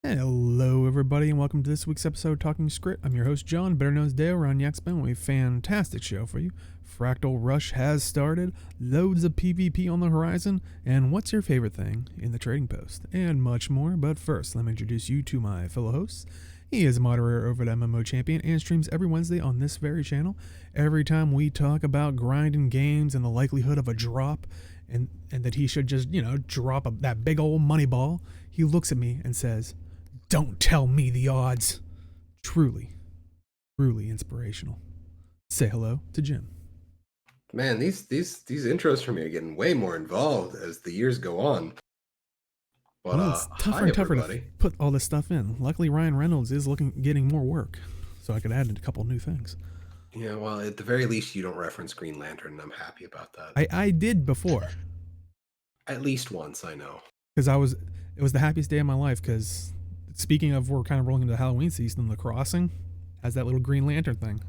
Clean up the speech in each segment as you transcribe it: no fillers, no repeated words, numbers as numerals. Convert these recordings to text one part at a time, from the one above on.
Hello, everybody, and welcome to this week's episode of Talking Skritt. I'm your host, John, better known as Dale. We're on Yaxbin with a fantastic show for you. Fractal Rush has started, loads of PvP on the horizon, and what's your favorite thing in the trading post, and much more. But first, let me introduce you to my fellow hosts. He is a moderator over at MMO Champion and streams every Wednesday on this very channel. Every time we talk about grinding games and the likelihood of a drop, and that he should just, drop that big old money ball, he looks at me and says, "Don't tell me the odds." Truly inspirational. Say hello to Jim. Man, these intros for me are getting way more involved as the years go on. But Well, it's tougher hi, and tougher everybody. to put all this stuff in. Luckily, Ryan Reynolds is getting more work, so I could add a couple new things. Yeah, well, at the very least, you don't reference Green Lantern, and I'm happy about that. I did before. At least once, I know. Because it was the happiest day of my life, because speaking of, we're kind of rolling into the Halloween season, The Crossing has that little Green Lantern thing.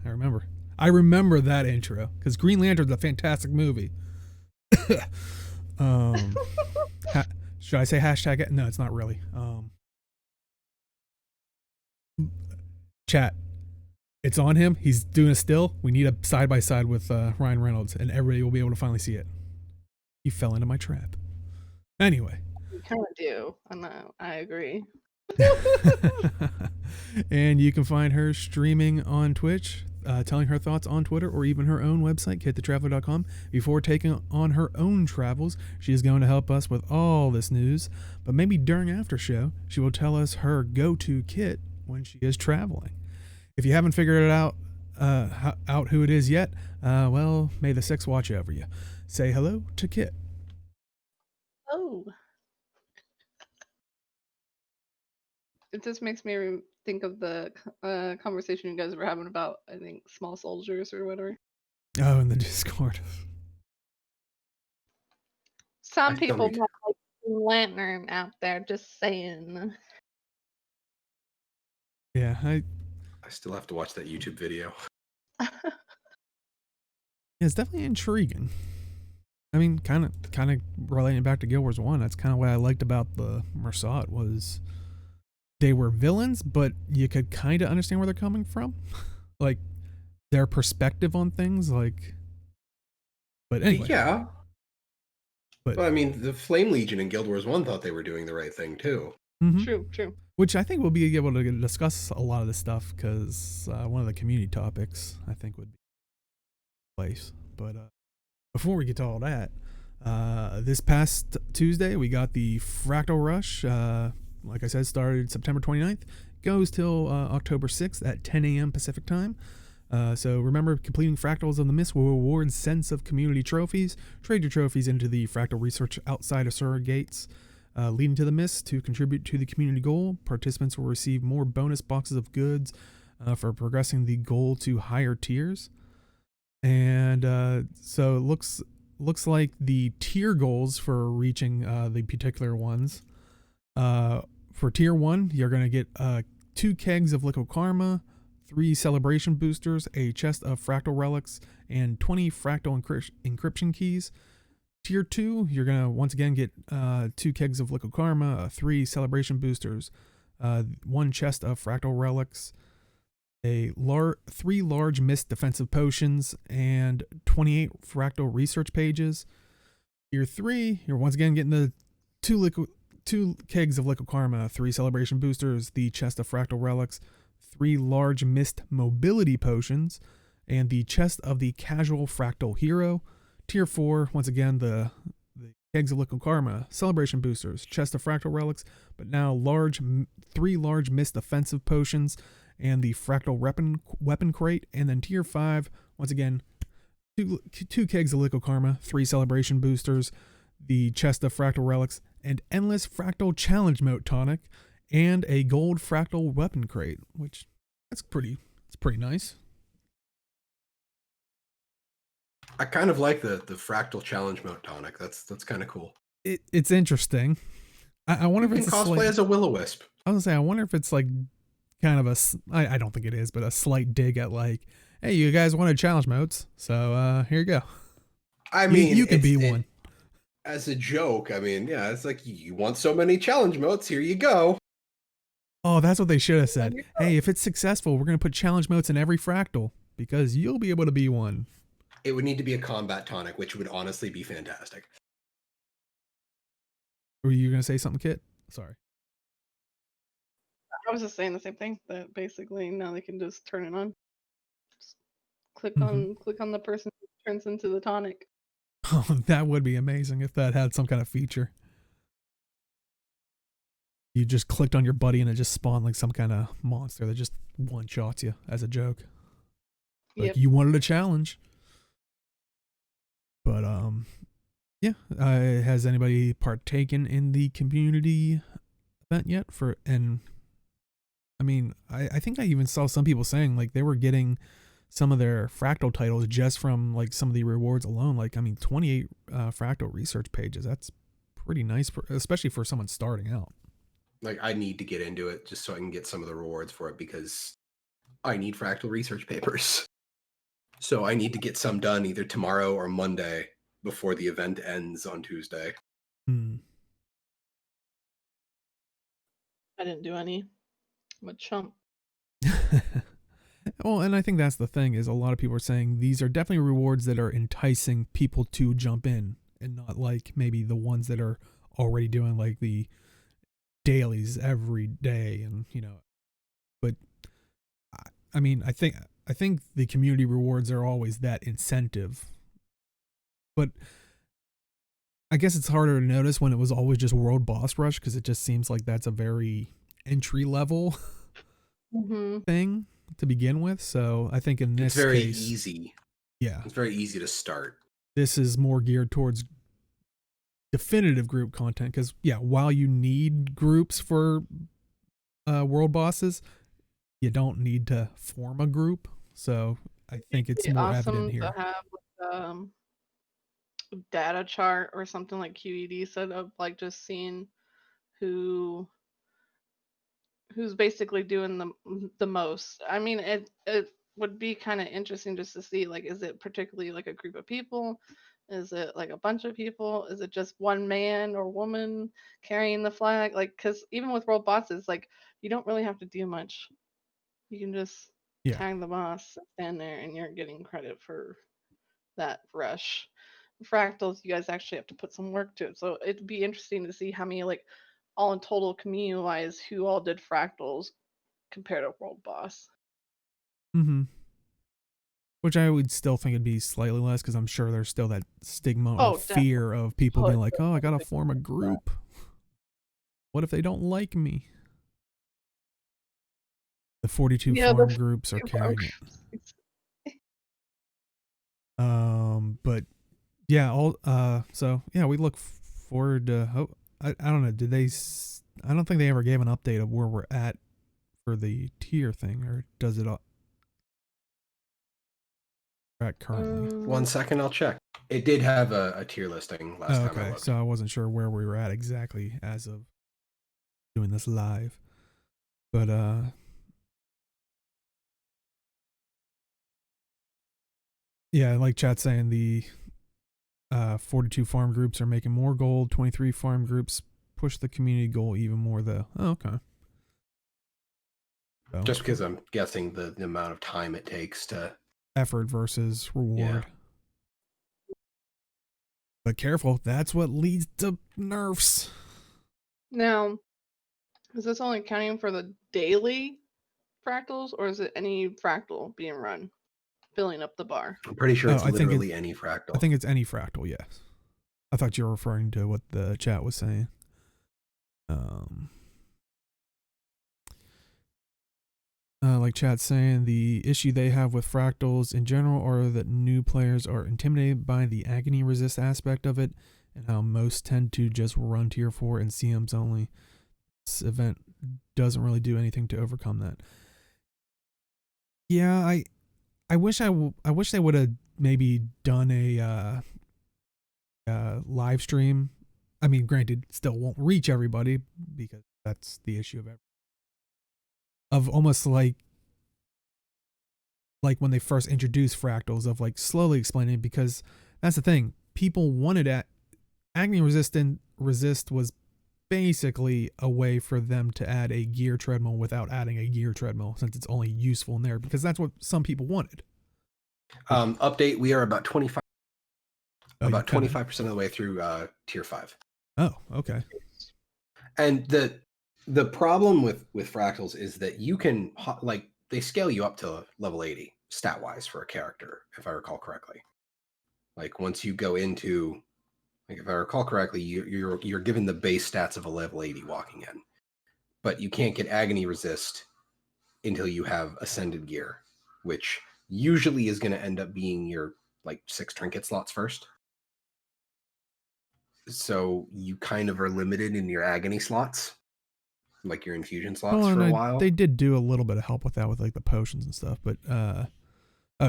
I remember that intro, because Green Lantern's a fantastic movie. Should I say hashtag it? No, it's not really. Chat. It's on him. He's doing a still. We need a side-by-side with Ryan Reynolds, and everybody will be able to finally see it. He fell into my trap. Anyway. You kind of do. I agree. And you can find her streaming on Twitch, telling her thoughts on Twitter, or even her own website, kitthetraveler.com. Before taking on her own travels, she is going to help us with all this news, but maybe during after show, she will tell us her go-to kit when she is traveling. If you haven't figured it out who it is yet, well, may the six watch over you. Say hello to Kit. Oh. It just makes me think of the conversation you guys were having about, I think, small soldiers or whatever. Oh, in the Discord. Some people have like Lantern out there, just saying. Yeah, I still have to watch that YouTube video. Yeah, it's definitely intriguing. I mean, kind of relating back to Guild Wars 1, that's kind of what I liked about the Mersat was they were villains, but you could kind of understand where they're coming from. Like, their perspective on things, like... But anyway. Yeah. But I mean, the Flame Legion in Guild Wars 1 thought they were doing the right thing, too. Mm-hmm. True. Which I think we'll be able to discuss a lot of this stuff, because one of the community topics, I think, would be place. But before we get to all that, this past Tuesday, we got the Fractal Rush. Like I said, started September 29th, goes till October 6th at 10 a.m. Pacific time. So remember, completing Fractals of the Mist will award Sense of Community trophies. Trade your trophies into the Fractal Research outside of surrogates, leading to the Mist to contribute to the community goal. Participants will receive more bonus boxes of goods for progressing the goal to higher tiers. And so it looks like the tier goals for reaching the particular ones. For tier 1, you're going to get 2 kegs of liquid karma, 3 celebration boosters, a chest of fractal relics, and 20 fractal encryption keys. Tier 2, you're going to once again get 2 kegs of liquid karma, 3 celebration boosters, 1 chest of fractal relics, 3 large mist defensive potions, and 28 fractal research pages. Tier 3, you're once again getting the 2 kegs of liquid karma, 3 celebration boosters, the chest of fractal relics, 3 large mist mobility potions, and the chest of the casual fractal hero. Tier 4, once again, the kegs of liquid karma, celebration boosters, chest of fractal relics, but now 3 large mist offensive potions, and the fractal weapon crate. And then tier 5, once again, 2 kegs of liquid karma, 3 celebration boosters, the chest of fractal relics, and endless fractal challenge moat tonic, and a gold fractal weapon crate, which it's pretty nice. I kind of like the fractal challenge moat tonic. That's kind of cool. It's interesting. I wonder if it's cosplay as a will-o-wisp. I was gonna say, I wonder if it's like kind of I don't think it is, but a slight dig at like, hey, you guys wanted challenge moats, so here you go. I mean, you can be one. As a joke, I mean, yeah, it's like, you want so many challenge moats, here you go. Oh, that's what they should have said. You're Hey, if it's successful, we're going to put challenge modes in every fractal because you'll be able to be one. It would need to be a combat tonic, which would honestly be fantastic. Were you going to say something, Kit? Sorry. I was just saying the same thing, that basically now they can just turn it on. Just click on the person who turns into the tonic. Oh, that would be amazing if that had some kind of feature. You just clicked on your buddy and it just spawned like some kind of monster that just one-shots you as a joke. Like you wanted a challenge. But yeah. Has anybody partaken in the community event yet? I mean, I think I even saw some people saying like they were getting some of their Fractal titles just from like some of the rewards alone. Like, I mean, 28 Fractal research pages. That's pretty nice, especially for someone starting out. Like, I need to get into it just so I can get some of the rewards for it because I need Fractal research papers. So I need to get some done either tomorrow or Monday before the event ends on Tuesday. I didn't do any. I'm a chump. Well, and I think that's the thing is a lot of people are saying these are definitely rewards that are enticing people to jump in and not like maybe the ones that are already doing like the dailies every day and but I mean I think the community rewards are always that incentive, but I guess it's harder to notice when it was always just World Boss Rush because it just seems like that's a very entry level thing to begin with. So I think in this it's very case, easy. Yeah, it's very easy to start. This is more geared towards definitive group content because while you need groups for world bosses, you don't need to form a group. So I think it's more evident here. To have data chart or something like QED set up, like just seeing who's basically doing the most. I mean, it would be kind of interesting just to see, like, is it particularly like a group of people? Is it like a bunch of people? Is it just one man or woman carrying the flag? Like, because even with world bosses, like, you don't really have to do much. You can just tag the boss, stand there, and you're getting credit for that rush. Fractals, you guys actually have to put some work to it. So it'd be interesting to see how many, like, all in total community wise, who all did fractals compared to world boss. Which I would still think it'd be slightly less because I'm sure there's still that stigma or fear of people being like, oh, I gotta form a group. What if they don't like me? The 42 farm groups are carrying it. But so we look forward to I don't know, I don't think they ever gave an update of where we're at for the tier thing, or does it at currently? 1 second, I'll check. It did have a tier listing last time I looked. So I wasn't sure where we were at exactly as of doing this live. But like chat saying the 42 farm groups are making more gold, 23 farm groups push the community goal even more though. Oh, okay. So, just because I'm guessing the amount of time it takes to effort versus reward. But careful, that's what leads to nerfs. Now, is this only counting for the daily fractals, or is it any fractal being run, filling up the bar? I'm pretty sure it's literally any fractal. I think it's any fractal, yes. I thought you were referring to what the chat was saying. Like chat saying, the issue they have with fractals in general are that new players are intimidated by the agony resist aspect of it, and how most tend to just run tier 4 and CMs only. This event doesn't really do anything to overcome that. Yeah, I wish they would have maybe done a live stream. I mean, granted, still won't reach everybody because that's the issue of almost like when they first introduced fractals, of like slowly explaining, because that's the thing, people wanted agony resist was basically a way for them to add a gear treadmill without adding a gear treadmill, since it's only useful in there, because that's what some people wanted. Update: we are about 25 Oh, about 25% of the way through tier 5. Oh, okay. And the problem with fractals is that you can, like, they scale you up to level 80 stat wise for a character, if I recall correctly. Like, once you go into, like, if I recall correctly, you're given the base stats of a level 80 walking in, but you can't get agony resist until you have ascended gear, which usually is going to end up being your like 6 trinket slots first. So you kind of are limited in your agony slots, like your infusion slots, for a while. They did do a little bit of help with that with like the potions and stuff, but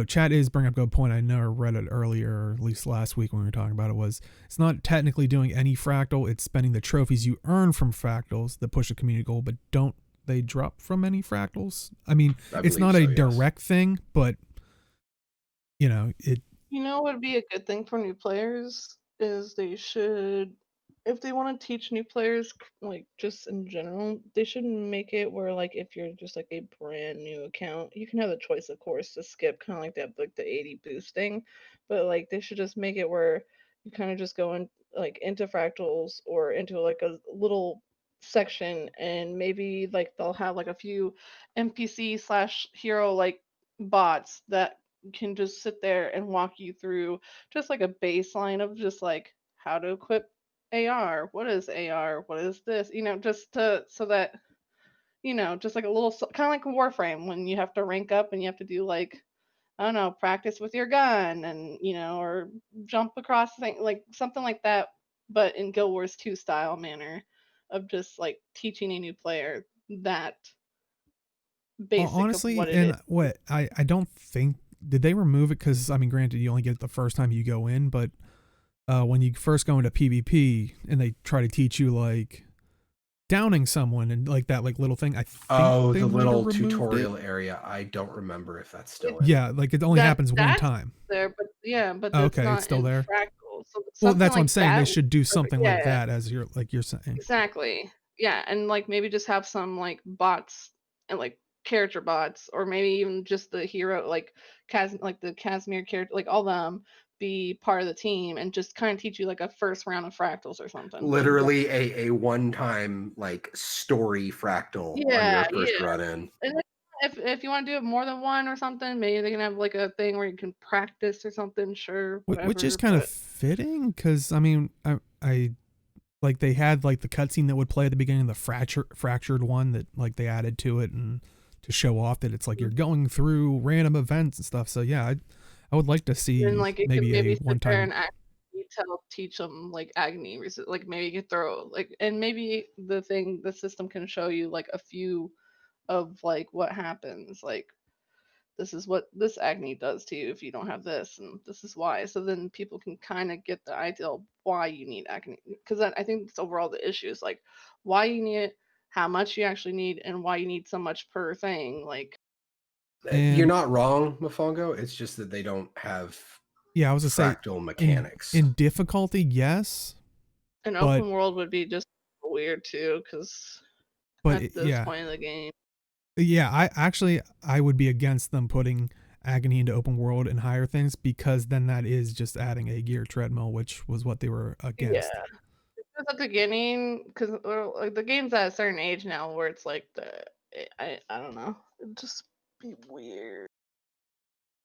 chat is bringing up a good point. I know I read it earlier, or at least last week when we were talking about it, was it's not technically doing any fractal, it's spending the trophies you earn from fractals that push a community goal, but don't they drop from any fractals? I mean, it's not a direct thing, but you know, it. You know what would be a good thing for new players is they should, if they want to teach new players, like just in general, they should make it where, like, if you're just like a brand new account, you can have the choice, of course, to skip kind of like that, like the 80 boosting, but like they should just make it where you kind of just go in like into fractals or into like a little section, and maybe like they'll have like a few NPC slash hero like bots that can just sit there and walk you through just like a baseline of just like how to equip AR. What is AR? What is this? You know, just to so that just like a little kind of like a Warframe when you have to rank up and you have to do like, I don't know, practice with your gun and or jump across thing like something like that, but in Guild Wars 2 style manner of just like teaching a new player that basic honestly, of what it and is. what I don't think, did they remove it? Because I mean, granted, you only get it the first time you go in, but when you first go into PvP and they try to teach you like downing someone and like that like little thing, I think the little tutorial area, I don't remember if that's still in. Like it only happens one time there, but but okay, not it's still there. Fractal. So well, that's like what I'm saying, they should do perfect. something like that, as you're saying. Exactly. Yeah, and like maybe just have some like bots and like character bots, or maybe even just the hero like like the Casimir character, like all them be part of the team and just kind of teach you like a first round of fractals or something. Literally a one-time like story fractal on your first run in. And if you want to do it more than one or something, maybe they can have like a thing where you can practice or something. Sure, whatever, which is kind of fitting, because I mean, I like they had like the cutscene that would play at the beginning of the fractured one that like they added to it, and to show off that it's like you're going through random events and stuff. So yeah, I would like to see and like maybe a one time teach them like agony, like maybe you could throw like, and maybe the system can show you like a few of like what happens, like this is what this agony does to you if you don't have this, and this is why. So then people can kind of get the idea of why you need agony, because I think that's overall the issue is like why you need it, how much you actually need, and why you need so much per thing. Like, you're not wrong, Mofongo. It's just that they don't have I was gonna fractal say mechanics in difficulty. Yes, an open world would be just weird too, because at this point in the game. I would be against them putting agony into open world and higher things, because then that is just adding a gear treadmill, which was what they were against. Yeah, because at the beginning, because like the game's at a certain age now where it's like I don't know, it'd just be weird.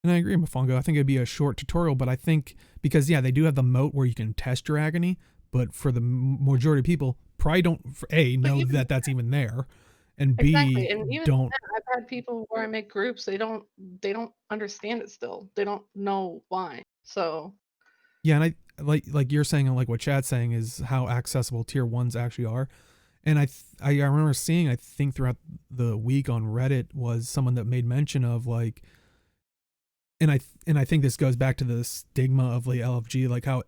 And I agree, Mofongo. I think it'd be a short tutorial, but I think because they do have the moat where you can test your agony, but for the majority of people, probably don't know that that's even there, and exactly. And even don't. then, I've had people where I make groups, they don't understand it still. They don't know why. So yeah, and I like you're saying, and like what Chad's saying is how accessible tier 1s actually are. And I remember seeing, I think throughout the week on Reddit, was someone that made mention of like, and I think this goes back to the stigma of the LFG, like how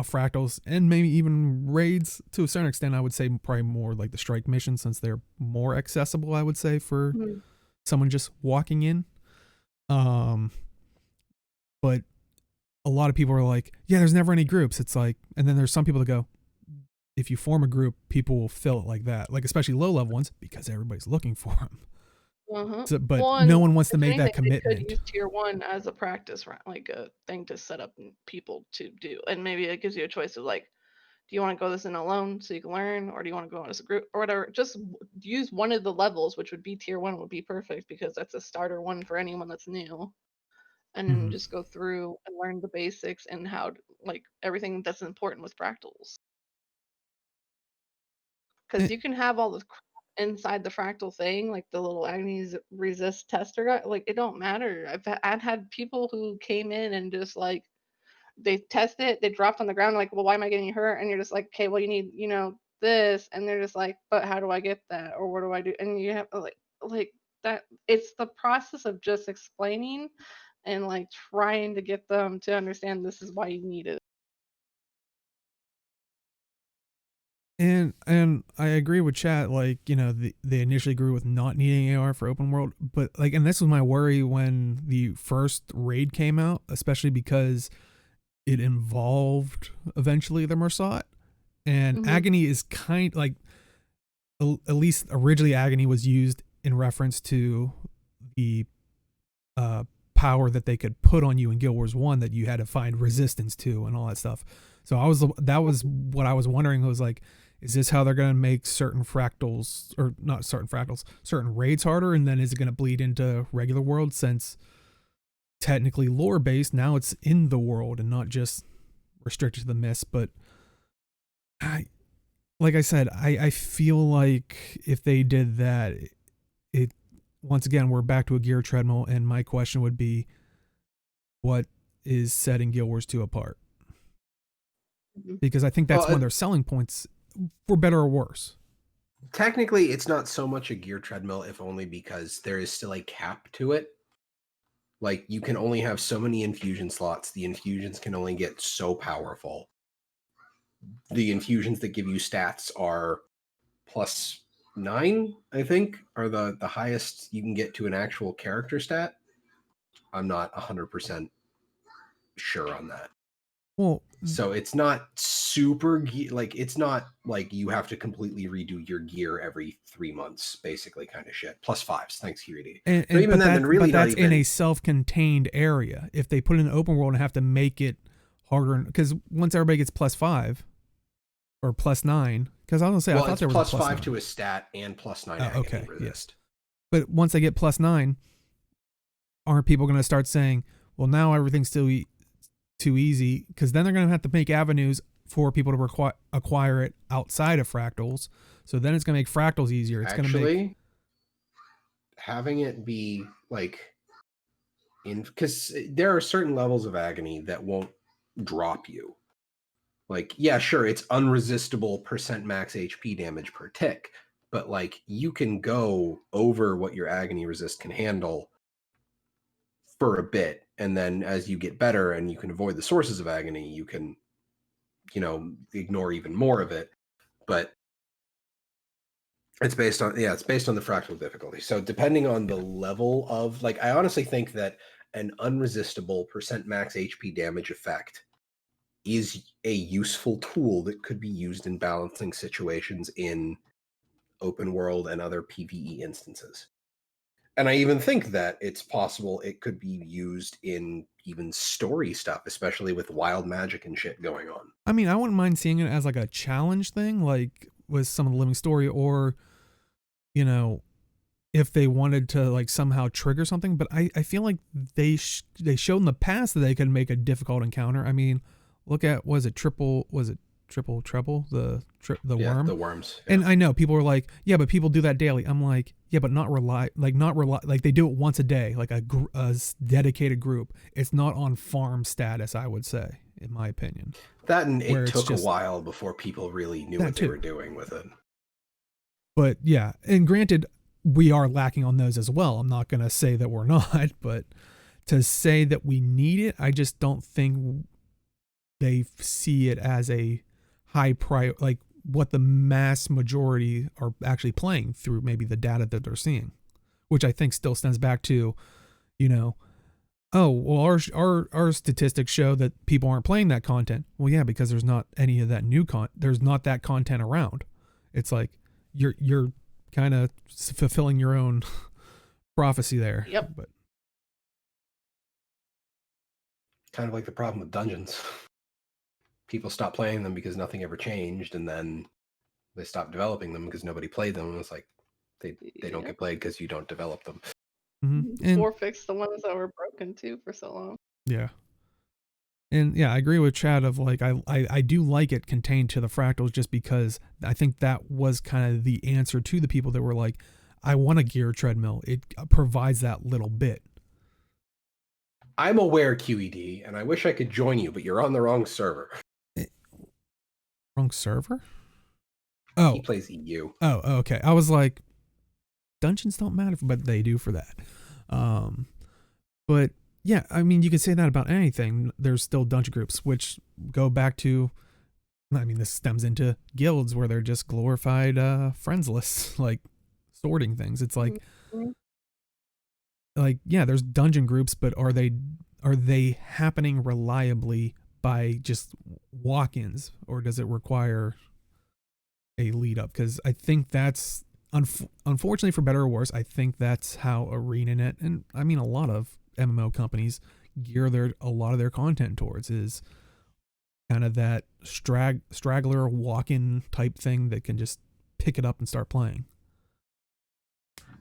fractals and maybe even raids to a certain extent, I would say probably more like the strike mission, since they're more accessible, I would say, for someone just walking in. But a lot of people are like, yeah, there's never any groups. It's like, and then there's some people that go, if you form a group, people will fill it like that. Like especially low level ones because everybody's looking for them. So, but Well, no and one wants to if make that anything, they could commitment. use tier 1 as a practice round, like a thing to set up people to do. And maybe it gives you a choice of like, do you want to go this in alone so you can learn, or do you want to go as a group or whatever? Just use one of the levels, which would be tier 1 would be perfect because that's a starter one for anyone that's new. And then just go through and learn the basics and how like everything that's important with fractals. Because you can have all this crap inside the fractal thing, like the little agonies resist tester guy. Like it don't matter. I've had people who came in and just like they test it, they dropped on the ground, like, well, why am I getting hurt? And you're just like, okay, well, you need, this, and they're just like, but how do I get that, or what do I do? And you have like that. It's the process of just explaining and like trying to get them to understand this is why you need it. And I agree with chat, like, they initially grew with not needing AR for open world, but like, and this was my worry when the first raid came out, especially because it involved eventually the Mersat, and Agony is kind like, at least originally Agony was used in reference to the power that they could put on you in Guild Wars 1 that you had to find resistance to and all that stuff. So that was what I was wondering, was like, is this how they're going to make certain fractals, or not certain fractals, certain raids harder, and then is it going to bleed into regular world, since technically lore based, now it's in the world and not just restricted to the mist. But like I said, I feel like if they did that, it once again, we're back to a gear treadmill, and my question would be, what is setting Guild Wars 2 apart? Because I think that's one of their selling points, for better or worse. Technically, it's not so much a gear treadmill, if only because there is still a cap to it. Like, you can only have so many infusion slots. The infusions can only get so powerful. The infusions that give you stats are +9, I think, are the highest you can get to an actual character stat. I'm not 100% sure on that. Well, so it's not super like, it's not like you have to completely redo your gear every 3 months, basically, kind of shit. +5s, thanks, Kiriti. But that's in a self-contained area. If they put it in an open world and have to make it harder, because once everybody gets +5 or +9, because I was gonna say, I thought there was +5 to a stat and +9 agony resist. But once they get +9, aren't people going to start saying, well, now everything's still too easy? Because then they're going to have to make avenues for people to acquire it outside of fractals. So then it's going to make fractals easier. It's going to make having it be like because there are certain levels of agony that won't drop you. Like, yeah, sure, it's unresistible % max HP damage per tick, but like, you can go over what your agony resist can handle for a bit, and then as you get better and you can avoid the sources of agony, you can, ignore even more of it. But it's based on the fractal difficulty. So depending on the level of, like, I honestly think that an unresistible % max HP damage effect is a useful tool that could be used in balancing situations in open world and other PvE instances. And I even think that it's possible it could be used in even story stuff, especially with wild magic and shit going on. I mean, I wouldn't mind seeing it as like a challenge thing, like with some of the living story, or, if they wanted to like somehow trigger something. But I feel like they showed in the past that they could make a difficult encounter. I mean, look at, triple treble, the worm, the worms. Yeah. And I know people are like, yeah, but people do that daily. I'm like, yeah, but not rely, like they do it once a day, like a dedicated group. It's not on farm status, I would say, in my opinion. That, and it took a while before people really knew what they were doing with it. But yeah, and granted, we are lacking on those as well. I'm not going to say that we're not, but to say that we need it, I just don't think they see it as a high priority, like what the mass majority are actually playing through maybe the data that they're seeing, which I think still stems back to, Oh, well, our statistics show that people aren't playing that content. Well, yeah, because there's not any of that new there's not that content around. It's like you're kind of fulfilling your own prophecy there. Yep. But Kind of like the problem with dungeons. People stopped playing them because nothing ever changed, and then they stopped developing them because nobody played them. And it's like they don't Yep. get played because you don't develop them. and Or fix the ones that were broken too for so long. yeah. And yeah, I agree with Chad of like I do like it contained to the fractals just because I think that was kind of the answer to the people that were like, I want a gear treadmill. It provides that little bit. I'm aware, QED, and I wish I could join you, but you're on the wrong server. Wrong server? Oh. He plays EU. Oh, okay. I was like, dungeons don't matter, but they do for that. But yeah, I mean, you could say that about anything. There's still dungeon groups, which go back to, I mean, this stems into guilds where they're just glorified friends lists, like sorting things. It's like, yeah, there's dungeon groups, but are they happening reliably by just walk-ins, or does it require a lead up? Because I think that's unfortunately, for better or worse, I think that's how ArenaNet, and I mean a lot of MMO companies, gear a lot of their content towards, is kind of that straggler walk-in type thing that can just pick it up and start playing.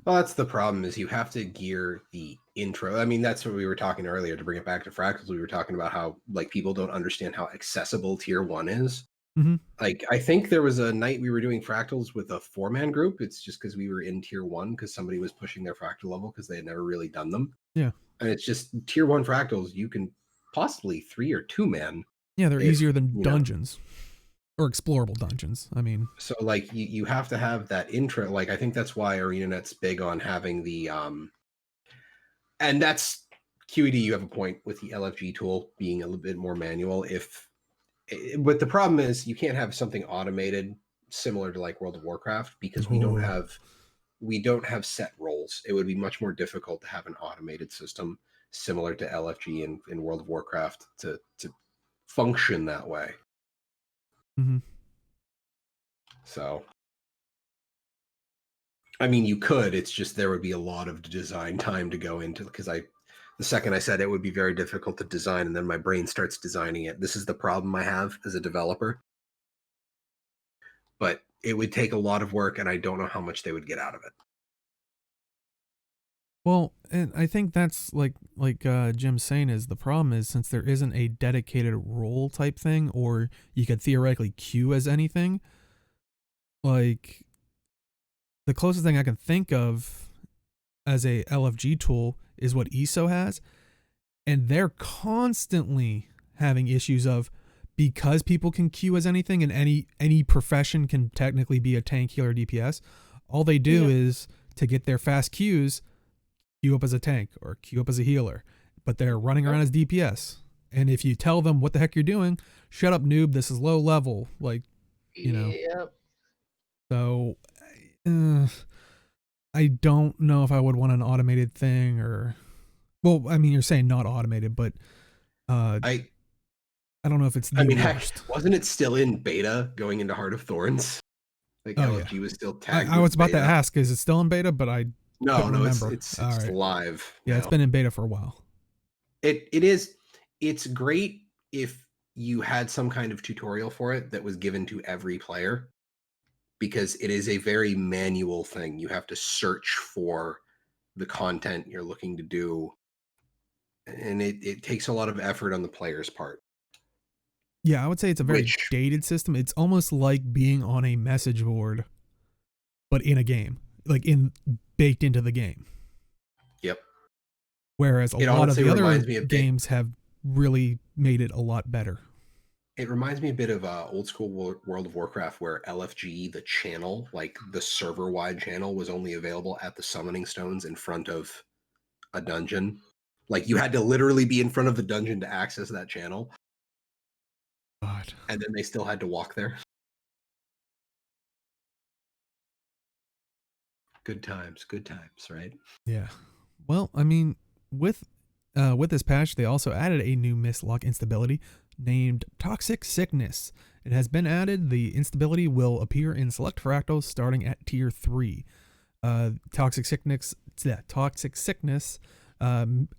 Well, that's the problem, is you have to gear the intro. I mean, that's what we were talking earlier. To bring it back to Fractals, we were talking about how like people don't understand how accessible tier 1 is. Mm-hmm. Like, I think there was a night we were doing Fractals with a 4-man group. It's just because we were in tier 1 because somebody was pushing their Fractal level because they had never really done them. Yeah. And it's just tier 1 Fractals, you can possibly 3 or 2-man. Yeah, they're easier than dungeons. Or explorable dungeons. I mean, so like you have to have that intro. Like, I think that's why ArenaNet's big on having the and that's QED. You have a point with the LFG tool being a little bit more manual. But the problem is you can't have something automated similar to like World of Warcraft because we don't have set roles. It would be much more difficult to have an automated system similar to LFG in World of Warcraft to function that way. Mm-hmm. So, I mean, you could. It's just there would be a lot of design time to go into, because the second I said it would be very difficult to design, and then my brain starts designing it. This is the problem I have as a developer. But it would take a lot of work, and I don't know how much they would get out of it. Well, and I think that's like Jim's saying, is the problem is, since there isn't a dedicated role type thing, or you could theoretically queue as anything, like the closest thing I can think of as a LFG tool is what ESO has, and they're constantly having issues of, because people can queue as anything, and any profession can technically be a tank, healer, DPS. All they do is, to get their fast queues, queue up as a tank or queue up as a healer, but they're running around as DPS. And if you tell them what the heck you're doing, shut up, noob, this is low level, like, you know. Yep. So I don't know if I would want an automated thing, or, well, I mean, you're saying not automated, but I don't know if it's the worst. Heck, wasn't it still in beta going into Heart of Thorns? Like, LFG was still tagged. I was about to ask, is it still in beta? But I no, remember. It's live. Yeah, it's been in beta for a while. It is. It's great if you had some kind of tutorial for it that was given to every player, because it is a very manual thing. You have to search for the content you're looking to do, and it takes a lot of effort on the player's part. Yeah, I would say it's a very dated system. It's almost like being on a message board, but in a game, like baked into the game. Yep. Whereas a lot of the other games have really made it a lot better. It reminds me a bit of old school World of Warcraft, where LFG, the channel, like the server-wide channel, was only available at the summoning stones in front of a dungeon. Like, you had to literally be in front of the dungeon to access that channel. God. And then they still had to walk there. Good times, right? Yeah. Well, I mean, with with this patch, they also added a new mislock instability named Toxic Sickness. It has been added. The instability will appear in select fractals starting at tier 3. Toxic Sickness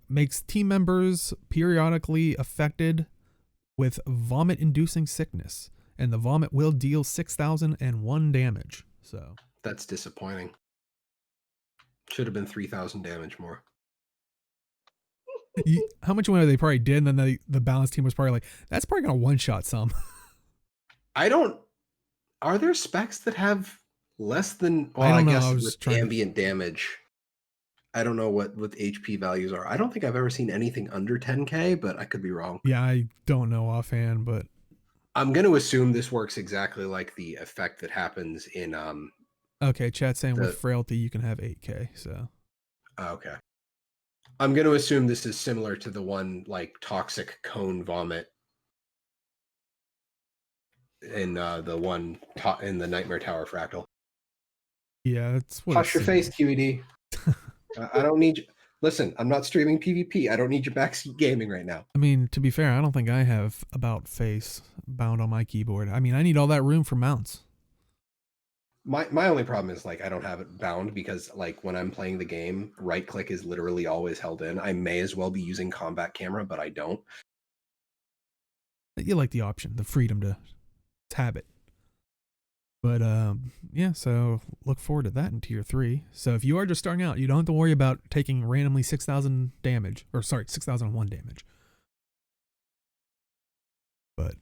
makes team members periodically affected with vomit-inducing sickness, and the vomit will deal 6,001 damage. So that's disappointing. Should have been 3,000 damage more. How much money they probably did, and then the balance team was probably like, that's probably gonna one-shot some. Are there specs that have less than, well, I don't know. guess I was with trying ambient damage, I don't know what HP values are. I don't think I've ever seen anything under 10k, but I could be wrong. Yeah, I don't know offhand, but I'm going to assume this works exactly like the effect that happens in okay, chat saying with frailty you can have 8k, so okay. I'm going to assume this is similar to the one like toxic cone vomit in the one in the Nightmare Tower fractal. Yeah, that's what. Hush your face, QED. I don't need you. Listen, I'm not streaming PvP. I don't need your backseat gaming right now. I mean, to be fair, I don't think I have about face bound on my keyboard. I mean, I need all that room for mounts. My only problem is like I don't have it bound because like when I'm playing the game, right click is literally always held in. I may as well be using combat camera, but I don't. You like the option, the freedom to tab it. But yeah, so look forward to that in tier 3. So if you are just starting out, you don't have to worry about taking randomly 6,000 damage, or sorry, 6,001 damage. But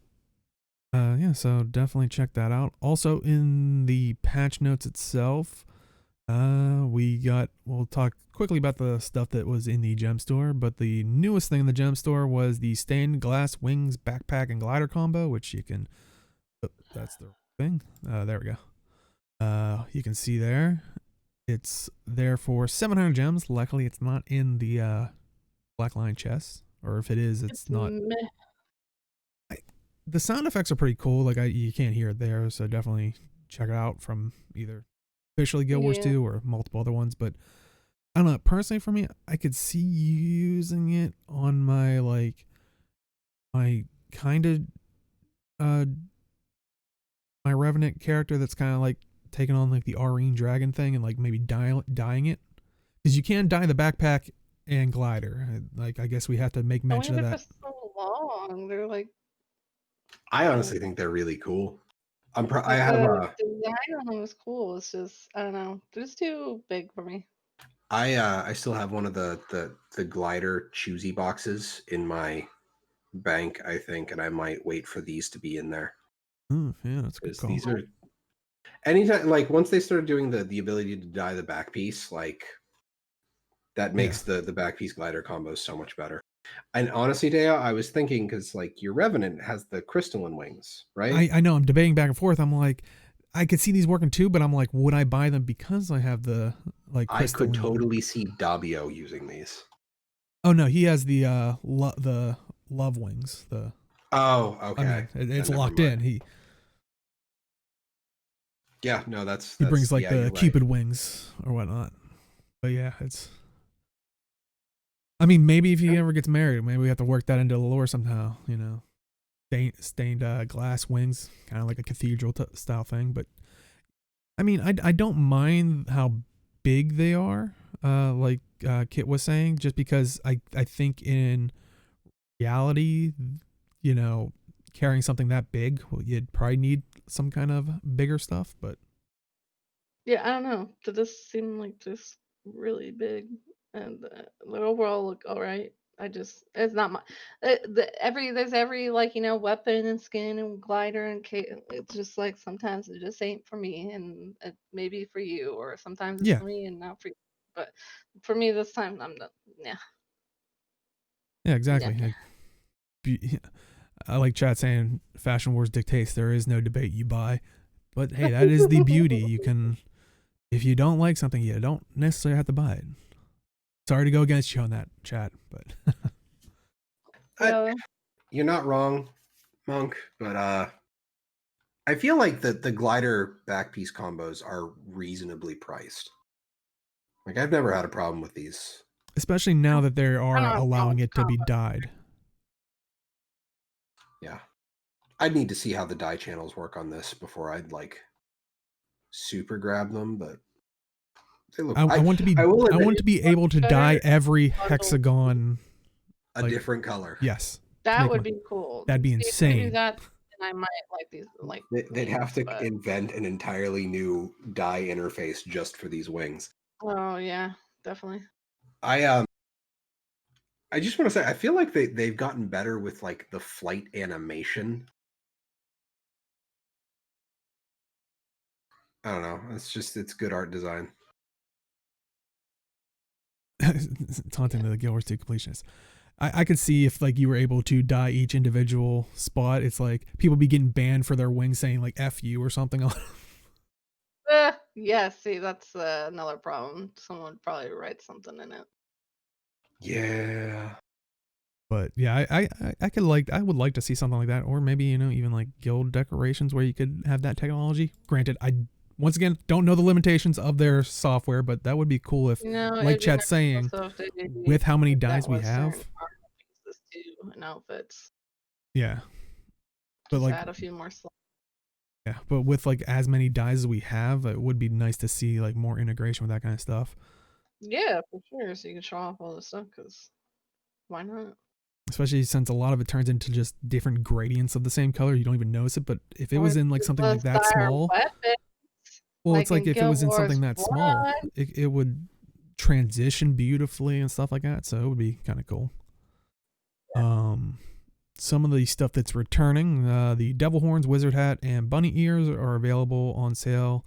yeah, so definitely check that out. Also in the patch notes itself, we'll talk quickly about the stuff that was in the gem store, but the newest thing in the gem store was the stained glass wings backpack and glider combo, which you can, that's the thing. There we go. You can see there, it's there for 700 gems. Luckily it's not in the black line chest, or if it is, it's not. The sound effects are pretty cool. Like you can't hear it there, so definitely check it out from either officially Guild Wars 2 or multiple other ones. But I don't know, personally for me, I could see using it on my my kind of my Revenant character that's kind of like taking on like the Arene Dragon thing and like maybe dyeing it, because you can dye the backpack and glider. Like I guess we have to make mention of that. For so long, they're like. I honestly think they're really cool. I have a design on them was cool. It's just I don't know, they're just too big for me. I still have one of the glider choosy boxes in my bank, I think, and I might wait for these to be in there. Yeah, that's good call. These are anytime like once they started doing the ability to dye the back piece, like that makes the back piece glider combos so much better. And honestly, Dea, I was thinking because like your Revenant has the crystalline wings, right? I know, I'm debating back and forth. I'm like, I could see these working too, but I'm like, would I buy them because I have the like crystalline? I could totally see Dabio using these. Oh no, he has the love wings. Oh, okay. I mean, it's locked in. Yeah, no, he brings like the Cupid wings or whatnot. But yeah, it's. I mean, maybe if he ever gets married, maybe we have to work that into the lore somehow. You know, stained glass wings, kind of like a cathedral style thing. But I mean, I don't mind how big they are. Like Kit was saying, just because I think in reality, you know, carrying something that big, well, you'd probably need some kind of bigger stuff. But yeah, I don't know. Did this seem like just really big? And the overall look all right. It's not my there's every like weapon and skin and glider and it's just like sometimes it just ain't for me, and it maybe for you, or sometimes it's for me and not for you. But for me this time I'm not. Yeah, exactly. Yeah. I like chat saying Fashion Wars dictates there is no debate, you buy. But hey, that is the beauty. You can, if you don't like something, you don't necessarily have to buy it. Sorry to go against you on that, chat, but you're not wrong, Monk, but I feel like the glider back piece combos are reasonably priced. Like I've never had a problem with these. especially now that they I don't are have allowing problems it to be with dyed. Yeah. I'd need to see how the dye channels work on this before I'd like super grab them, but they look. I want to be I will I admit want to be able to dye better every bundle. hexagon a like- different color. Yes. That would be cool. That'd be See, if they do insane. that, then I might like these. Like They'd have to but- invent an entirely new dye interface just for these wings. Oh yeah, definitely. I just want to say I feel like they've gotten better with like the flight animation. I don't know. It's good art design. Taunting the Guild Wars 2 completionists. I could see if like you were able to dye each individual spot, it's like people be getting banned for their wings saying like F you or something on. Yeah, see, that's another problem. Someone would probably write something in it. Yeah. But yeah, I would like to see something like that, or maybe even like guild decorations where you could have that technology. Granted, I once again don't know the limitations of their software, but that would be cool if, like Chat's saying, with how many dyes we have. Too, and outfits. Yeah, but Just like add a few more slots. Yeah, but with like as many dyes as we have, it would be nice to see like more integration with that kind of stuff. Yeah, for sure. So you can show off all this stuff, because why not? Especially since a lot of it turns into just different gradients of the same color. You don't even notice it. But if it was in like something like that small, well, it's like if it was in something that small, it would transition beautifully and stuff like that. So it would be kind of cool. Some of the stuff that's returning, the Devil Horns, Wizard Hat, and Bunny Ears are available on sale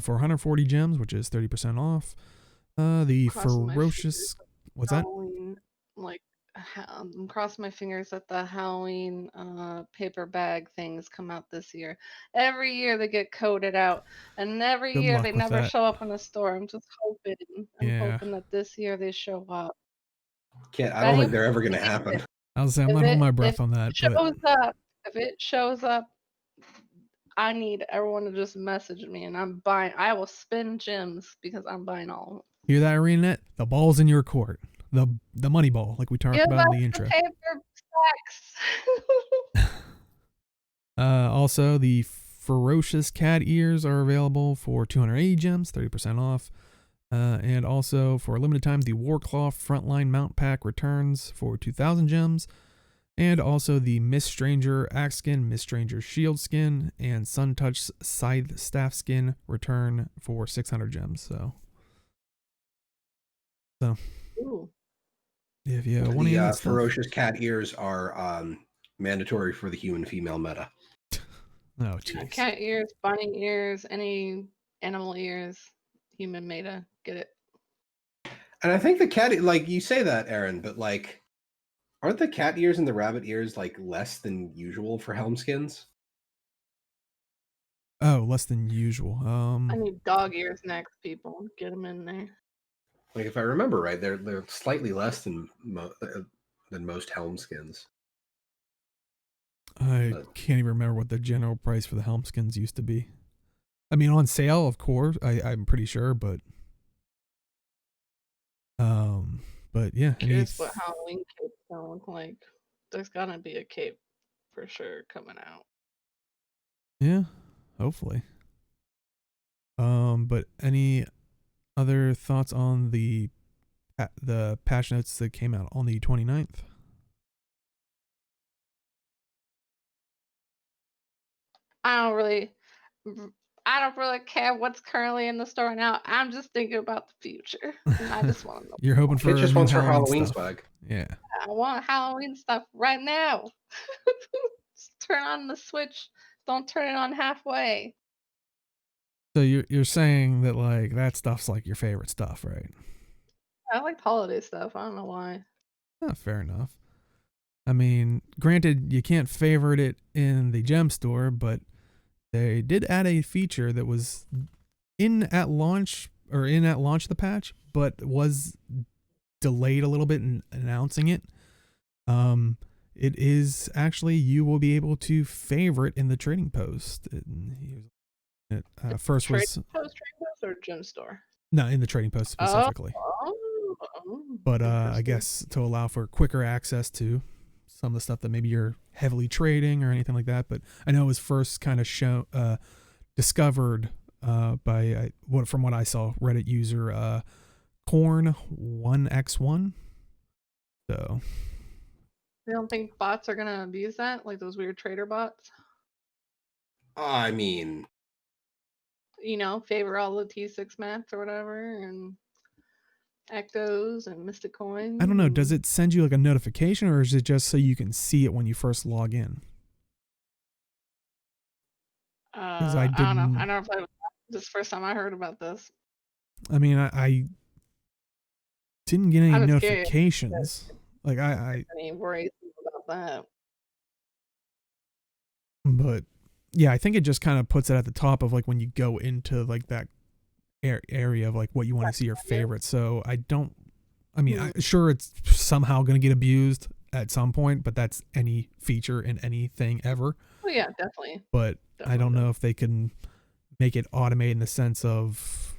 for 140 gems, which is 30% off. The Ferocious... What's Halloween, like, I'm crossing my fingers that the Halloween paper bag things come out this year. Every year they get coded out, and every Good year luck they with never that. show up in the store. I'm just hoping. Hoping that this year they show up. I don't think they're ever going to happen. I was saying, I'm not holding my breath on that. If it shows up, I need everyone to just message me, and I'm buying. I will spend gems because I'm buying all of them. Hear that, ArenaNet? The ball's in your court. The money ball, like we talked about in the intro. Also, the Ferocious Cat Ears are available for 280 gems, 30% off. And also, for a limited time, the Warclaw Frontline Mount Pack returns for 2,000 gems. And also the Mist Stranger Axe Skin, Mist Stranger Shield Skin, and Sun Touch Scythe Staff Skin return for 600 gems. So Ooh. If you want to, the Ferocious Cat Ears are mandatory for the human female meta. Oh, jeez. Cat ears, bunny ears, any animal ears, human meta, get it. And I think the cat, like you say that, Aaron, but like, aren't the cat ears and the rabbit ears like less than usual for helm skins? Oh, less than usual. I need dog ears next, people. Get them in there. Like if I remember right, they're slightly less than most helm skins. I can't even remember what the general price for the helm skins used to be. I mean, on sale, of course. I'm pretty sure, but yeah. Here's what Halloween capes gonna look like. There's gonna be a cape for sure coming out. Yeah, hopefully. But any other thoughts on the patch notes that came out on the 29th? I don't really care what's currently in the store now. I'm just thinking about the future. And I just want to know. You're hoping for just wants her Halloween swag. Yeah. I want Halloween stuff right now. Just turn on the switch. Don't turn it on halfway. So you're saying that like that stuff's like your favorite stuff, right? I like holiday stuff. I don't know why. Oh, fair enough. I mean, granted, you can't favorite it in the gem store, but they did add a feature that was in at launch of the patch, but was delayed a little bit in announcing it. It is actually, you will be able to favorite in the trading post. First was trading post or gem store? No, in the trading post specifically. But I Interesting. guess to allow for quicker access to some of the stuff that maybe you're heavily trading or anything like that. But I know it was first kind of discovered by from what I saw, Reddit user Corn1x1. So You don't think bots are gonna abuse that, like those weird trader bots? I mean, You know, favor all the T6 mats or whatever, and ectos and mystic coins. I don't know. and- Does it send you like a notification, or is it just so you can see it when you first log in? Because I don't know. I never played with that. This is the first time I heard about this. I mean, I didn't get any I was curious. notifications. Like I Any worries about that? but yeah, I think it just kind of puts it at the top of like when you go into like that area of like what you want to see your favorites. So I don't. I mean, sure, it's somehow going to get abused at some point, but that's any feature in anything ever. Oh yeah, definitely. But I don't know if they can make it automate in the sense of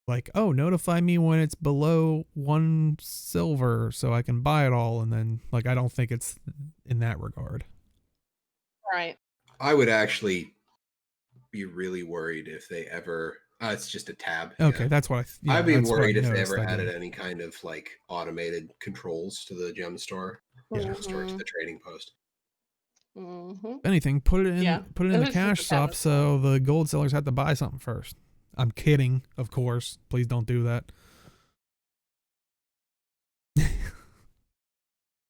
like, oh, notify me when it's below 1 silver so I can buy it all. And then like, I don't think it's in that regard. Right. I would actually be really worried if they ever. It's just a tab. Okay, yeah. that's what I'd be worried if they ever added any kind of like automated controls to the gem store, store to the trading post. Mm-hmm. If anything, put it in the cash shop so the gold sellers have to buy something first. I'm kidding, of course. Please don't do that.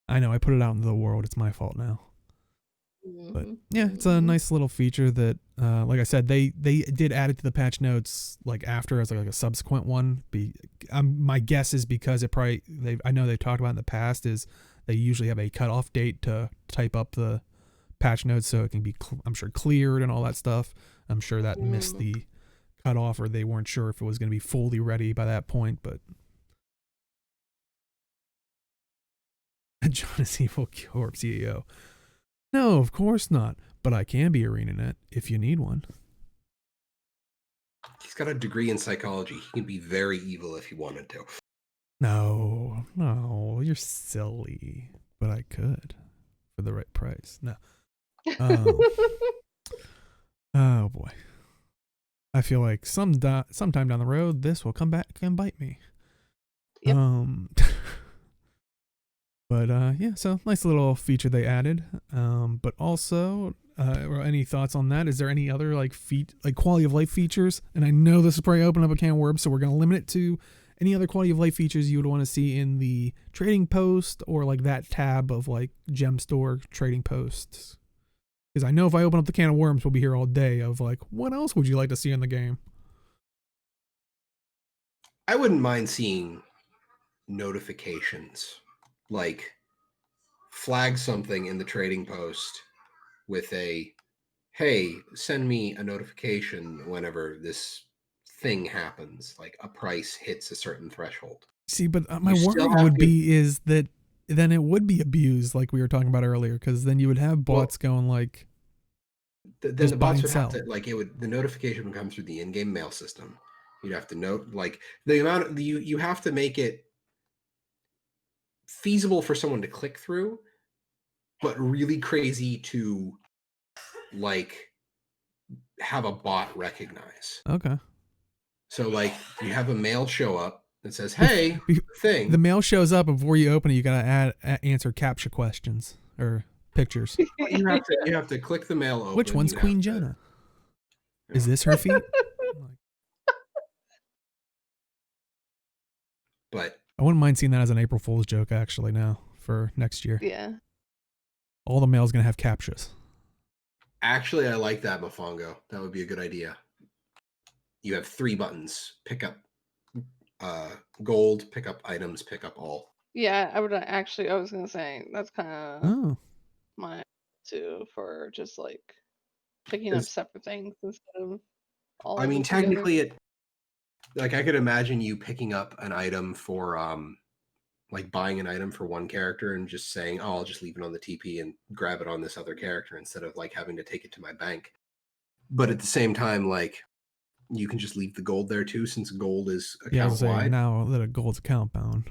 I know, I put it out into the world. It's my fault now. But yeah, it's a nice little feature that, like I said, they did add it to the patch notes like after as like a subsequent one. My guess is because it probably I know they talked about in the past is they usually have a cutoff date to type up the patch notes so it can be I'm sure cleared and all that stuff. I'm sure that missed the cutoff, or they weren't sure if it was going to be fully ready by that point. But John is Evil Corp CEO. No, of course not. But I can be ArenaNet if you need one. He's got a degree in psychology. He can be very evil if he wanted to. No, you're silly. But I could for the right price. No. Oh boy. I feel like sometime down the road this will come back and bite me. Yep. But yeah, so nice little feature they added. But also, any thoughts on that? Is there any other like quality of life features? And I know this is probably open up a can of worms, so we're gonna limit it to any other quality of life features you would want to see in the trading post or like that tab of like gem store trading posts. Because I know if I open up the can of worms, we'll be here all day of like, what else would you like to see in the game? I wouldn't mind seeing notifications. Like flag something in the trading post with a, hey, send me a notification whenever this thing happens, like a price hits a certain threshold. See, but my worry would be is that then it would be abused like we were talking about earlier, because then you would have bots going like, then the bots would have to like the notification would come through the in-game mail system. You'd have to note like the amount of you have to make it feasible for someone to click through, but really crazy to like have a bot recognize. Okay. So like you have a mail show up that says, "Hey, thing." The mail shows up, and before you open it, you gotta answer CAPTCHA questions or pictures. You have to click the mail open. Which one's Queen Jenna? Is this her feet? But I wouldn't mind seeing that as an April Fool's joke actually now for next year. Yeah. All the mail's gonna have CAPTCHAs. Actually, I like that, Mofongo. That would be a good idea. You have 3 buttons: pick up gold, pick up items, pick up all. Yeah, I was gonna say that's kind of my too, for just like picking up separate things instead of all. I mean, technically, I could imagine you picking up an item for like buying an item for one character and just saying, "Oh, I'll just leave it on the TP and grab it on this other character," instead of like having to take it to my bank. But at the same time, like you can just leave the gold there too, since gold is account wide. Now that a gold's account bound.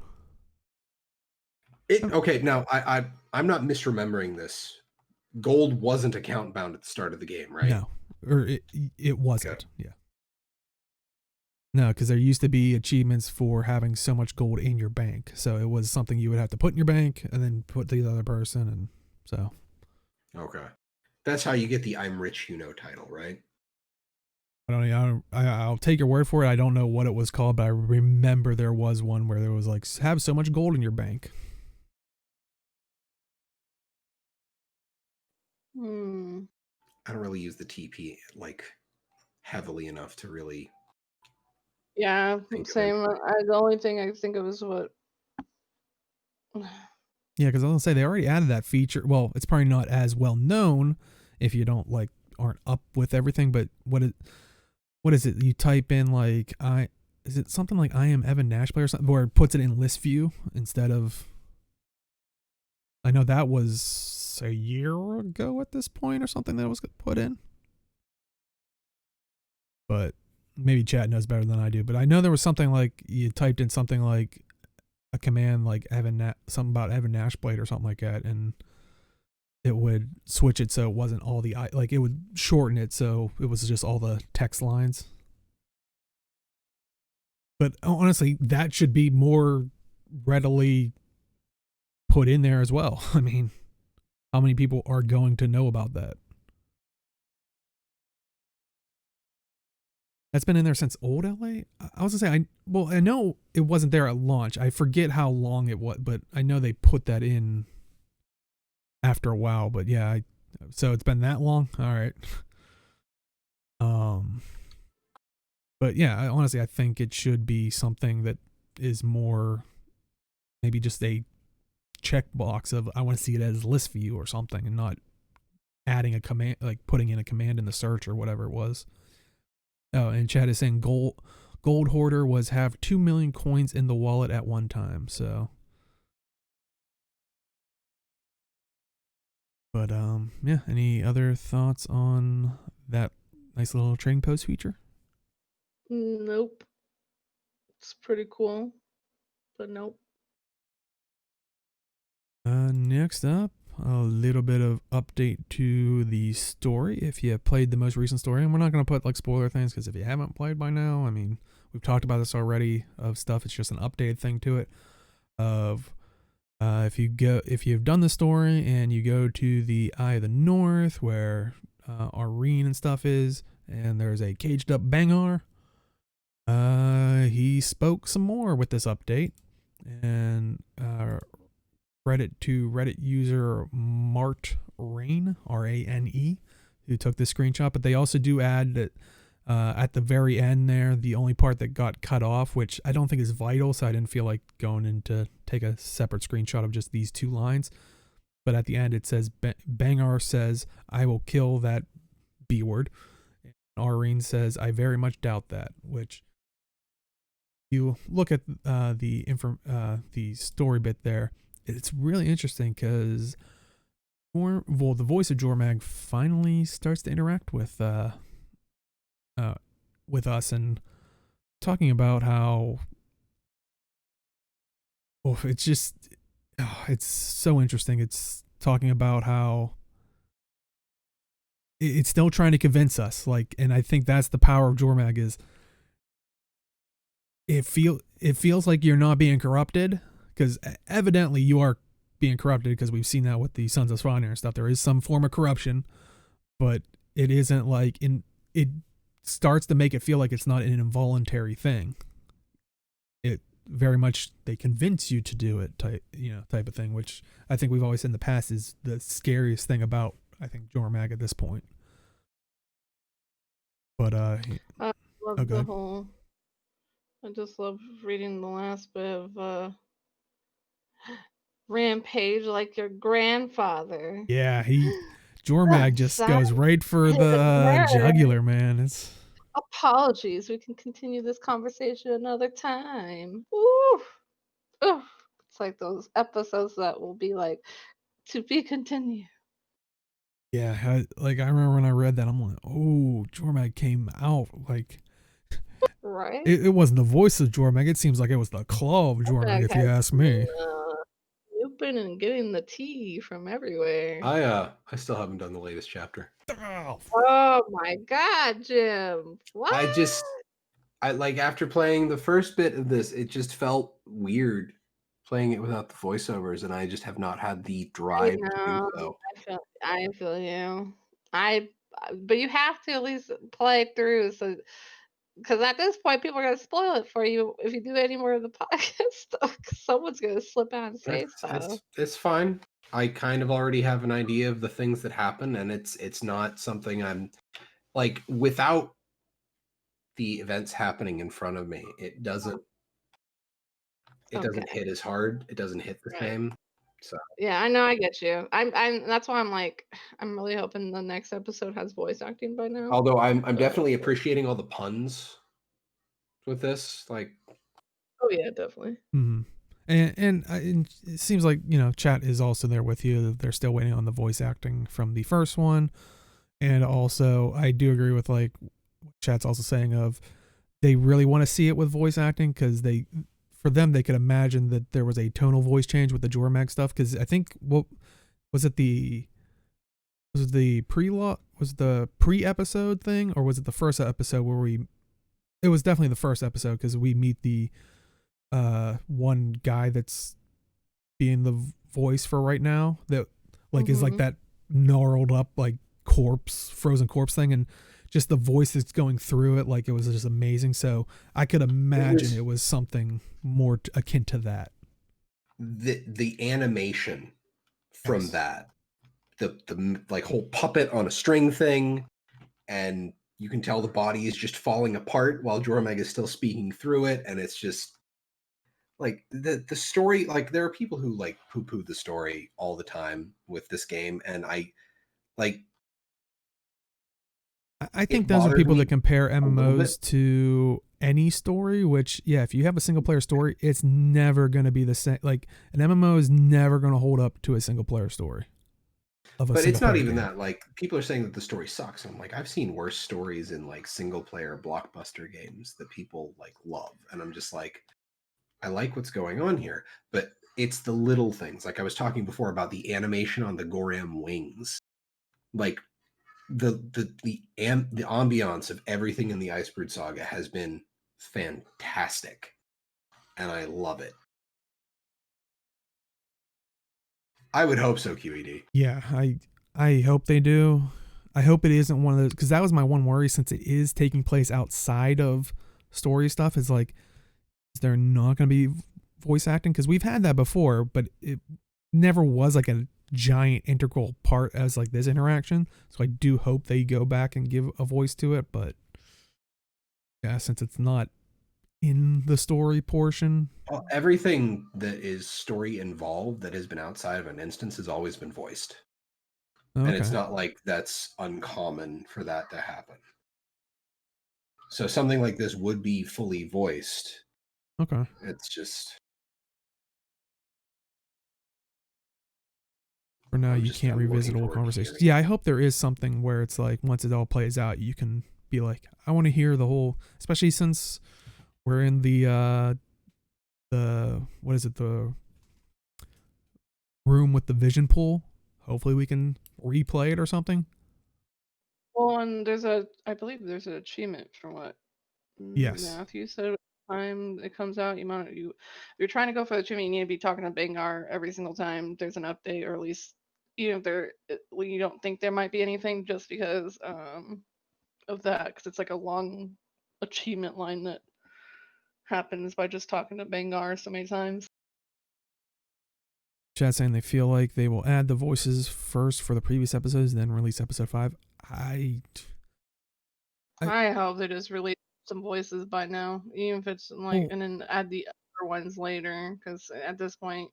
Okay, now I'm not misremembering this. Gold wasn't account bound at the start of the game, right? No, or it wasn't. Yeah. No, because there used to be achievements for having so much gold in your bank. So it was something you would have to put in your bank and then put to the other person, and so. Okay, that's how you get the "I'm rich, you know" title, right? I'll take your word for it. I don't know what it was called, but I remember there was one where there was like, have so much gold in your bank. I don't really use the TP like heavily enough to really. Yeah, same. The only thing I think of is what. Yeah, because I was gonna say they already added that feature. Well, it's probably not as well known if you don't aren't up with everything. But what is it? You type in is it something like I am Evan Nash player or something, where it puts it in list view instead of. I know that was a year ago at this point or something that was put in. But maybe chat knows better than I do. But I know there was something like you typed in something like a command like something about Evan Nashblade or something like that, and it would switch it so it wasn't all the it would shorten it so it was just all the text lines. But honestly, that should be more readily put in there as well. I mean, how many people are going to know about that? That's been in there since old LA. I was gonna say, I know it wasn't there at launch. I forget how long it was, but I know they put that in after a while. But yeah, so it's been that long. All right. But yeah, honestly, I think it should be something that is more maybe just a checkbox of I want to see it as list view or something, and not adding a command, like putting in a command in the search or whatever it was. Oh, and chat is saying gold hoarder was have 2 million coins in the wallet at one time. So, but yeah. Any other thoughts on that nice little trading post feature? Nope. It's pretty cool, but nope. Next up, a little bit of update to the story. If you played the most recent story, and we're not going to put like spoiler things because if you haven't played by now, I mean, we've talked about this already of stuff. It's just an updated thing to it. Of if you've done the story and you go to the Eye of the North where Arene and stuff is, and there's a caged up Bangar. He spoke some more with this update, and credit to Reddit user Mart Rain, Rane, who took this screenshot. But they also do add that at the very end there, the only part that got cut off, which I don't think is vital, so I didn't feel like going in to take a separate screenshot of just these two lines. But at the end, it says, Bangar says, I will kill that B word. And Arene says, I very much doubt that, which you look at the story bit there, it's really interesting because the voice of Jormag finally starts to interact with us and talking about how it's so interesting. It's talking about how it's still trying to convince us, and I think that's the power of Jormag is it feels like you're not being corrupted, because evidently you are being corrupted, because we've seen that with the Sons of Svanir and stuff. There is some form of corruption, but it isn't it starts to make it feel like it's not an involuntary thing. It very much, they convince you to do it type of thing, which I think we've always said in the past is the scariest thing about, I think, Jormag at this point. But I love the whole. I just love reading the last bit of rampage like your grandfather. Yeah, Jormag just goes right for the jugular, man. It's apologies. We can continue this conversation another time. Ooh. Ooh. It's like those episodes that will be like to be continued. Yeah, I remember when I read that, I'm like, oh, Jormag came out right. It wasn't the voice of Jormag. It seems like it was the claw of Jormag, if you ask me. scooping and getting the tea from everywhere. I still haven't done the latest chapter. Oh, Oh my god, Jim. What? I like after playing the first bit of this, it just felt weird playing it without the voiceovers, and I just have not had the I drive to do know. so. I feel you. But you have to at least play through, so because at this point people are gonna spoil it for you if you do any more of the podcast stuff. 'Cause someone's gonna slip out and say stuff. It's fine. I kind of already have an idea of the things that happen, and it's not something I'm like without the events happening in front of me. It doesn't Okay, hit as hard. It doesn't hit the right. same. So Yeah, I know, I get you. I'm that's why I'm like, I'm really hoping the next episode has voice acting by now. although I'm But definitely appreciating all the puns with this. Like oh yeah, definitely. mm-hmm. And it seems like, you know, chat is also there with you. They're still waiting on the voice acting from the first one. And also, I do agree with like what chat's also saying of they really want to see it with voice acting because for them, they could imagine that there was a tonal voice change with the Jormag stuff. Because I think what was it the pre-episode thing, or was it the first episode where it was definitely the first episode because we meet the one guy that's being the voice for right now that like is like that gnarled up like frozen corpse thing, and just the voice that's going through it, like it was just amazing. So I could imagine it was something more akin to that. the animation from Yes. that, the like whole puppet on a string thing, and you can tell the body is just falling apart while Jormag is still speaking through it, and it's just like the story. Like there are people who like poo-poo the story all the time with this game, and I think those are people that compare little MMOs bit. to any story, which, yeah, if you have a single player story, it's never going to be the same. Like an MMO is never going to hold up to a single player story. But it's not even that. Like people are saying that the story sucks. I'm like, I've seen worse stories in like single player blockbuster games that people like love, and I'm just like, I like what's going on here, but it's the little things. Like I was talking before about the animation on the Goram wings, like the ambiance of everything in the Icebrood Saga has been fantastic, and I love it. I would hope so, QED. Yeah, I hope they do. I hope it isn't one of those, because that was my one worry, since it is taking place outside of story stuff, is like, is there not going to be voice acting? Because we've had that before, but it never was like a giant integral part as like this interaction. So I do hope they go back and give a voice to it, but yeah, since it's not in the story portion. Well, everything that is story involved that has been outside of an instance has always been voiced. Okay. And it's not like that's uncommon for that to happen. So something like this would be fully voiced. Okay. It's just For now, you can't revisit old conversations. Yeah, I hope there is something where it's like once it all plays out, you can be like, I want to hear the whole, especially since we're in the what is it, the room with the vision pool. Hopefully we can replay it or something. Well, and I believe there's an achievement for what Yes. Matthew said. Time it comes out, if you're trying to go for the achievement, you need to be talking to Bangar every single time there's an update, or at least even if you don't think there might be anything, just because of that, because it's like a long achievement line that happens by just talking to Bangar so many times. Chat saying they feel like they will add the voices first for the previous episodes, then release episode 5. I hope they just release some voices by now, even if it's like, and then add the other ones later, because at this point,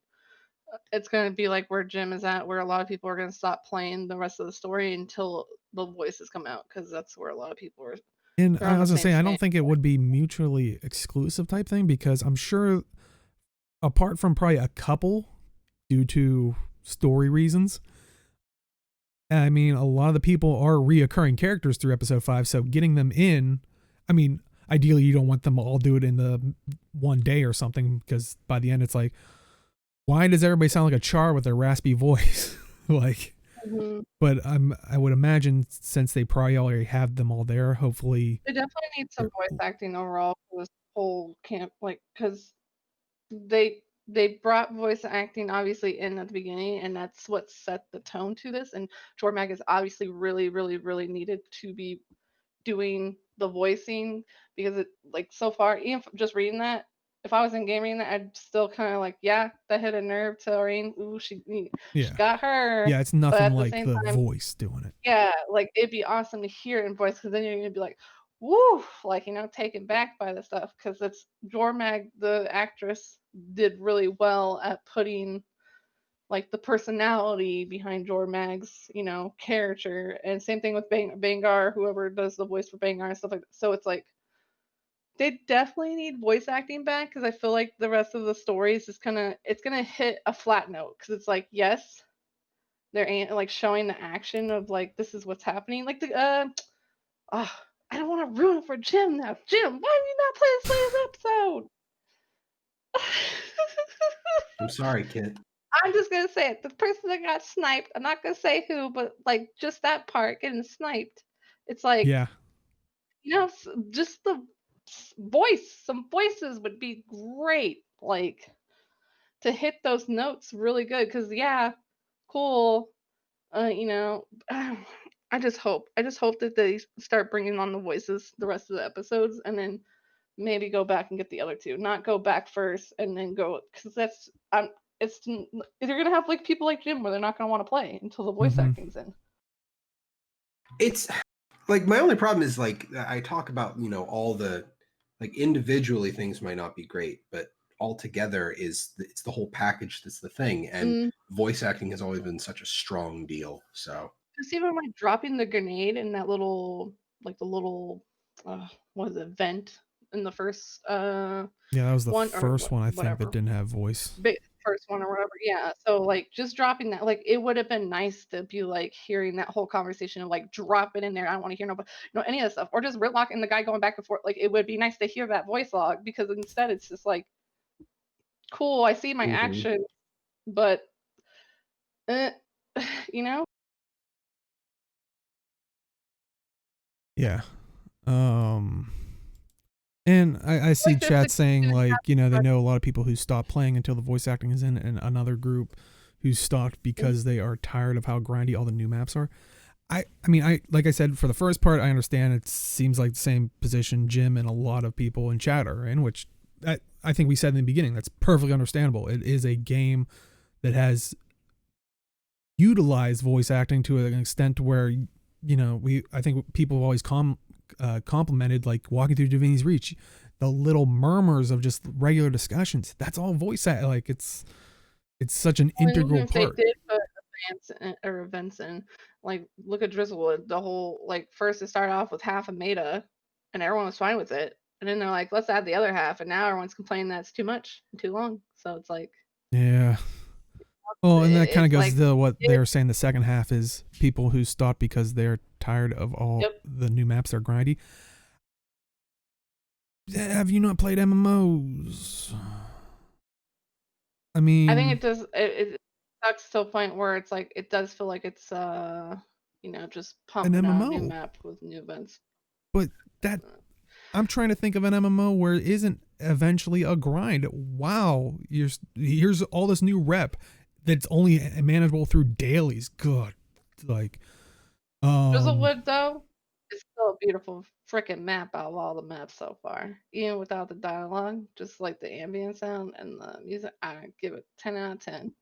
it's going to be like where Jim is at, where a lot of people are going to stop playing the rest of the story until the voices come out, because that's where a lot of people are. And I was going to say, I don't think it would be mutually exclusive type thing, because I'm sure, apart from probably a couple due to story reasons, I mean, a lot of the people are reoccurring characters through episode 5, so getting them in, I mean, ideally you don't want them all do it in the one day or something, because by the end it's like, why does everybody sound like a char with their raspy voice? Like, but I would imagine since they probably already have them all there, hopefully They definitely need some voice acting overall for this whole camp, like, because they brought voice acting obviously in at the beginning, and that's what set the tone to this. And Jormag is obviously really, really, really needed to be doing the voicing because it like so far, even just reading that, if I was in game reading that, I'd still kind of like, yeah, that hit a nerve to Irene. Ooh, she got her. Yeah, it's But nothing at the like same the time, voice doing it. yeah, like it'd be awesome to hear it in voice because then you're gonna be like, woo, like taken back by the stuff because it's Jormag, the actress, did really well at putting like the personality behind Jormag's, character. And same thing with Bangar, whoever does the voice for Bangar and stuff like that. So it's like they definitely need voice acting back because I feel like the rest of the story is just it's gonna hit a flat note because it's like yes, they're like showing the action of like this is what's happening. Like the oh, I don't want to ruin it for Jim now. Jim, why have you not played this latest episode? I'm sorry, Kit. I'm just gonna say it. The person that got sniped, I'm not gonna say who, but like just that part getting sniped. It's like, Yeah. just the voice, some voices would be great. Like to hit those notes really good. Cause yeah, cool. I just hope that they start bringing on the voices the rest of the episodes, and then maybe go back and get the other two. Not go back first and then go because that's it's you're gonna have like people like Jim where they're not gonna want to play until the voice acting's in. It's like my only problem is like I talk about all the like individually things might not be great, but altogether it's the whole package that's the thing. And voice acting has always been such a strong deal. So Just even like dropping the grenade in that little like the little what is it vent in the first Yeah, that was the first one I think that didn't have voice. First one or whatever. Yeah. So like just dropping that, like it would have been nice to be like hearing that whole conversation of like drop it in there. I don't want to hear nobody, any of that stuff, or just Ritlock and the guy going back and forth. Like it would be nice to hear that voice log because instead it's just like, cool, I see my action, but you know. Yeah. And I see Like this, chat saying like, they know a lot of people who stop playing until the voice acting is in, and another group who stopped because they are tired of how grindy all the new maps are. I mean, like I said, for the first part, I understand it seems like the same position Jim and a lot of people in chat are in, which I think we said in the beginning, that's perfectly understandable. It is a game that has utilized voice acting to an extent where, I think people have always complimented, like walking through Divinity's Reach, the little murmurs of just regular discussions. That's all voice act. Like it's such an integral part. They did put events in, like look at Drizzlewood. The whole like first it started off with half a meta, and everyone was fine with it, and then they're like, let's add the other half, and now everyone's complaining that's too much, and too long. So it's like, yeah. Well, and that kind of goes like, to what they're saying. The second half is people who stopped because they're tired of all the new maps are grindy. Have you not played MMOs? I mean, I think it does. It sucks to a point where it's like it does feel like it's just pumping out a new map with new events. But I'm trying to think of an MMO where it isn't eventually a grind. Wow, here's all this new rep that's only manageable through dailies. Good, like Drizzlewood though is still a beautiful freaking map out of all the maps so far. Even without the dialogue, just like the ambient sound and the music, I give it 10 out of 10.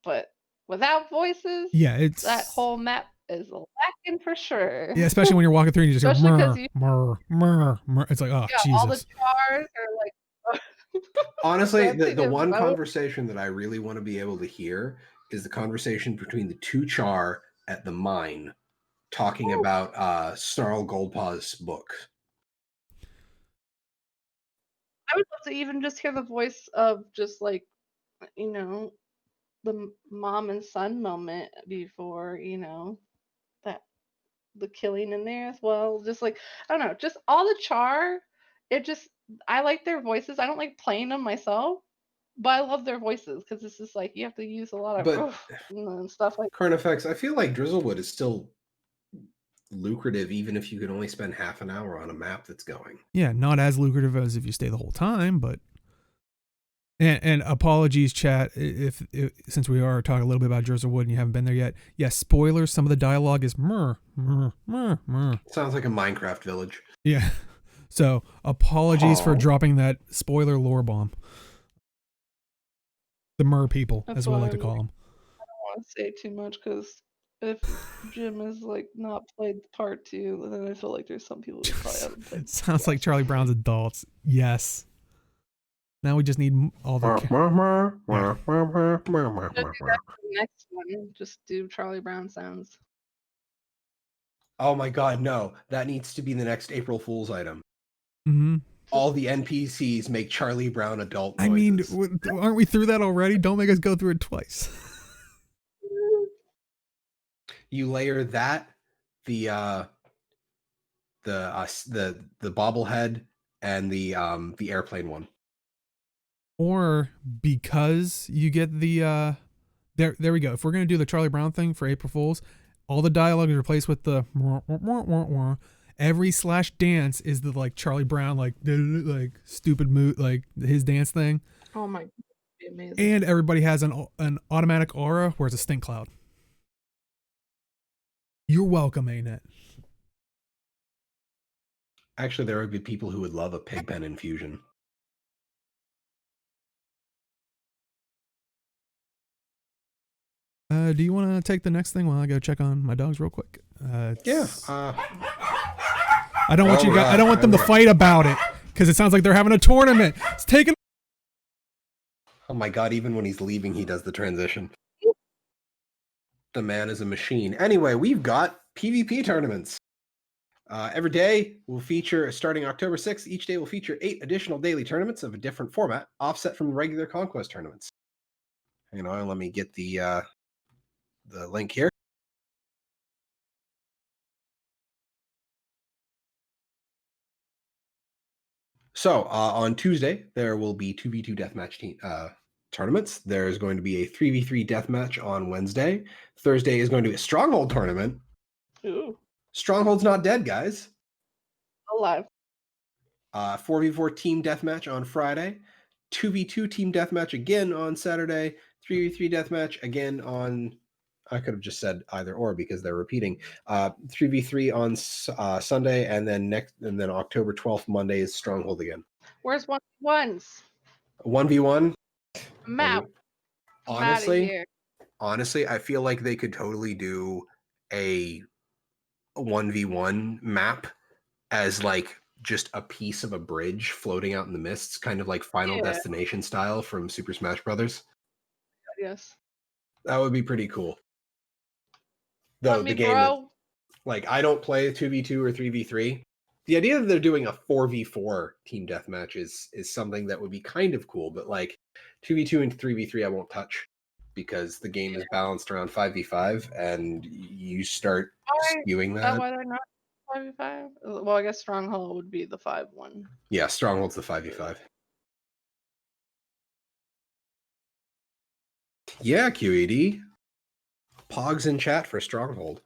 But without voices, it's that whole map is lacking for sure. Yeah, especially when you're walking through and you just especially go murr. It's like, oh, Jesus. All the chars are like. Honestly, the one conversation that I really want to be able to hear is the conversation between the two char at the mine talking about Snarl Goldpaw's book. I would love to even just hear the voice of just like, the mom and son moment before, that the killing in there as well. Just like, I don't know, just all the char. I like their voices. I don't like playing them myself, But I love their voices because it's just like you have to use a lot of But oof and stuff like. Carnifex, I feel like Drizzlewood is still lucrative, even if you can only spend half an hour on a map that's going. Yeah, not as lucrative as if you stay the whole time, but and apologies, chat, if since we are talking a little bit about Drizzlewood and you haven't been there yet. Yes, spoilers. Some of the dialogue is murr. Sounds like a Minecraft village. Yeah. So apologies for dropping that spoiler lore bomb. The Mer people, That's as we why like to call them. I don't want to say too much because if Jim has like not played part 2, then I feel like there's some people who probably haven't played. Sounds like Charlie Brown's adults. Yes. Now we just need all the. Next one, just do Charlie Brown sounds. Oh my god, no. That needs to be the next April Fool's item. Mm-hmm. All the NPCs make Charlie Brown adult noises. I mean, aren't we through that already? Don't make us go through it twice. You layer that, the bobblehead, and the airplane one. Or because you get the there we go. If we're gonna do the Charlie Brown thing for April Fools, all the dialogue is replaced with the every slash dance is the like Charlie Brown like stupid mood like his dance thing. Oh my god, be amazing. And everybody has an automatic aura where it's a stink cloud. You're welcome, Anet. Actually, there would be people who would love a Pigpen infusion. Do you want to take the next thing while I go check on my dogs real quick? Yeah. I don't want you guys. I don't want them to fight about it because it sounds like they're having a tournament. It's taking. Oh my god! Even when he's leaving, he does the transition. The man is a machine. Anyway, we've got PvP tournaments. Every day will feature, starting October 6th, each day will feature 8 additional daily tournaments of a different format, offset from the regular Conquest tournaments. Hang on, let me get the link here. So on Tuesday, there will be 2v2 deathmatch tournaments. There's going to be a 3v3 deathmatch on Wednesday. Thursday is going to be a Stronghold tournament. Ooh. Stronghold's not dead, guys. Alive. 4v4 team deathmatch on Friday. 2v2 team deathmatch again on Saturday. 3v3 deathmatch again on... I could have just said either or because they're repeating. 3v3 on Sunday, and then October 12th, Monday is Stronghold again. Where's 1v1s? 1v1? I'm out. Honestly, I feel like they could totally do a 1v1 map as like just a piece of a bridge floating out in the mists, kind of like Final Destination style from Super Smash Brothers. Yes. That would be pretty cool. Though the game, like, I don't play 2v2 or 3v3. The idea that they're doing a 4v4 team deathmatch is something that would be kind of cool, but like 2v2 and 3v3 I won't touch because the game is balanced around 5v5 and you start skewing that. Why they're not 5v5? Well, I guess Stronghold would be the 5-1. Yeah, Stronghold's the 5v5. Yeah, QED. Pogs in chat for Stronghold.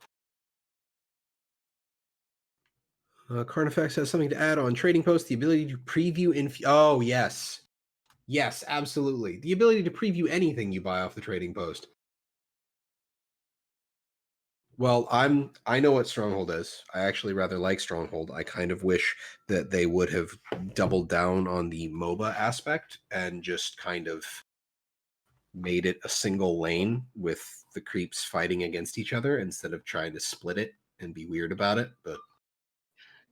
Carnifex has something to add on Trading Post, the ability to preview oh, yes. Yes, absolutely. The ability to preview anything you buy off the Trading Post. Well, I know what Stronghold is. I actually rather like Stronghold. I kind of wish that they would have doubled down on the MOBA aspect and just kind of made it a single lane with the creeps fighting against each other instead of trying to split it and be weird about it. But